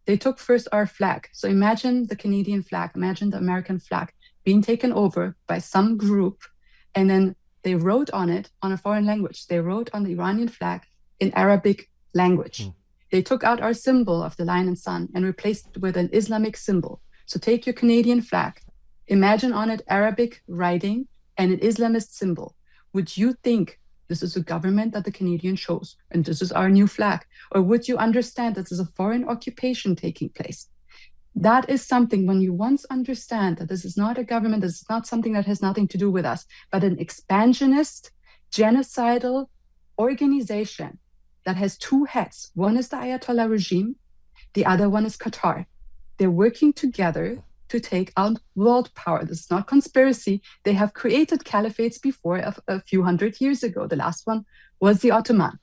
they took first our flag. So imagine the Canadian flag, imagine the American flag being taken over by some group, and then they wrote on it on a foreign language. They wrote on the Iranian flag in Arabic language. They took out our symbol of the lion and sun and replaced it with an Islamic symbol. So take your Canadian flag, imagine on it Arabic writing and an Islamist symbol. Would you think this is a government that the Canadians chose and this is our new flag? Or would you understand that there's a foreign occupation taking place? That is something, when you once understand that this is not a government, this is not something that has nothing to do with us, but an expansionist, genocidal organization that has two heads. One is the Ayatollah regime, the other one is Qatar. They're working together to take out world power. This is not conspiracy. They have created caliphates before a few hundred years ago. The last one was the Ottoman.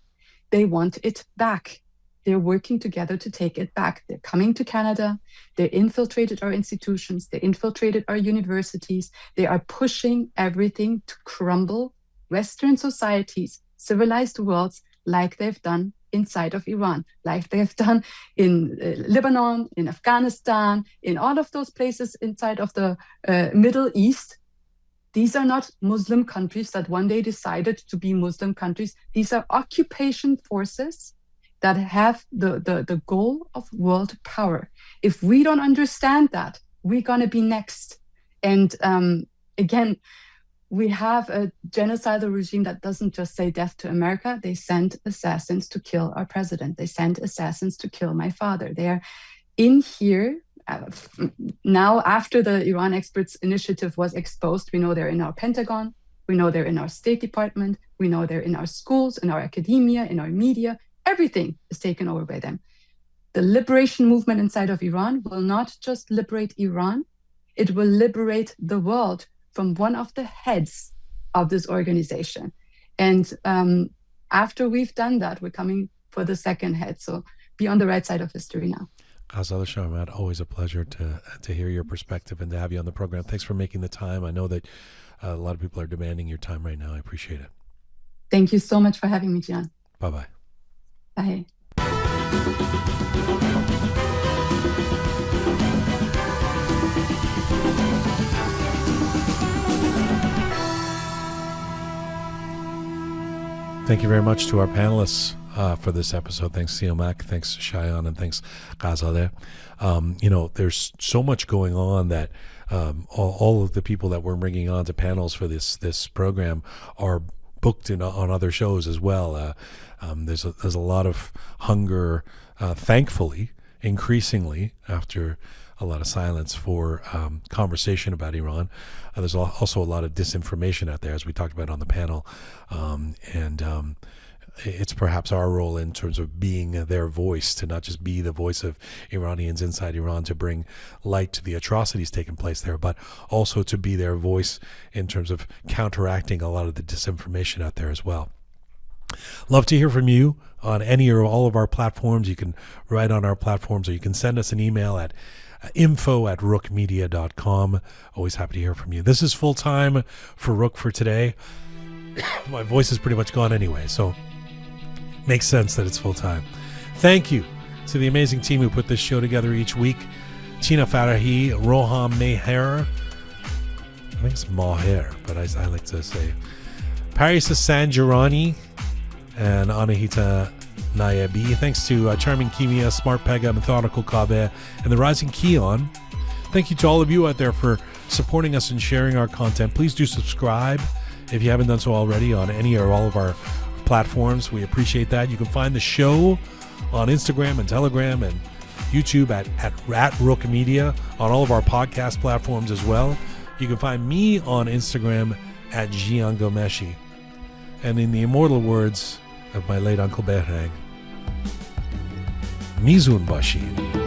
They want it back. They're working together to take it back. They're coming to Canada. They infiltrated our institutions. They infiltrated our universities. They are pushing everything to crumble Western societies, civilized worlds, like they've done inside of Iran, like they've done in Lebanon, in Afghanistan, in all of those places inside of the Middle East. These are not Muslim countries that one day decided to be Muslim countries. These are occupation forces that have the goal of world power. If we don't understand that, we're going to be next. And again, we have a genocidal regime that doesn't just say death to America. They send assassins to kill our president. They send assassins to kill my father. They're in here now after the Iran Experts Initiative was exposed. We know they're in our Pentagon. We know they're in our State Department. We know they're in our schools, in our academia, in our media. Everything is taken over by them. The liberation movement inside of Iran will not just liberate Iran. It will liberate the world from one of the heads of this organization. And after we've done that, we're coming for the second head. So be on the right side of history now. Gazelle Sharmahd, always a pleasure to hear your perspective and to have you on the program. Thanks for making the time. I know that a lot of people are demanding your time right now. I appreciate it. Thank you so much for having me, Jian. Bye-bye. Bye. Thank you very much to our panelists for this episode. Thanks, Siamak. Thanks, Shayan, and thanks, Gazelle. There's so much going on that all of the people that we're bringing on to panels for this program are booked on other shows as well. There's a lot of hunger, thankfully, increasingly after a lot of silence for conversation about Iran. There's also a lot of disinformation out there, as we talked about on the panel. And it's perhaps our role in terms of being their voice, to not just be the voice of Iranians inside Iran, to bring light to the atrocities taking place there, but also to be their voice in terms of counteracting a lot of the disinformation out there as well. Love to hear from you on any or all of our platforms. You can write on our platforms, or you can send us an email at info@roqemedia.com. Always happy to hear from you. This is full time for Roqe for today. My voice is pretty much gone anyway, so makes sense that it's full time. Thank you to the amazing team who put this show together each week. Tina Farahi, Roham Meher, think it's Maher, but I like to say. Paris Sanjarani and Anahita Nayabi. Thanks to Charming Kimia, Smart Pega, Methodical Kabe, and the Rising Keon. Thank you to all of you out there for supporting us and sharing our content. Please do subscribe if you haven't done so already on any or all of our platforms. We appreciate that. You can find the show on Instagram and Telegram and YouTube at Roqe Media, on all of our podcast platforms as well. You can find me on Instagram at Jian Ghomeshi. And in the immortal words of my late Uncle Behrang, Mizun Bashir.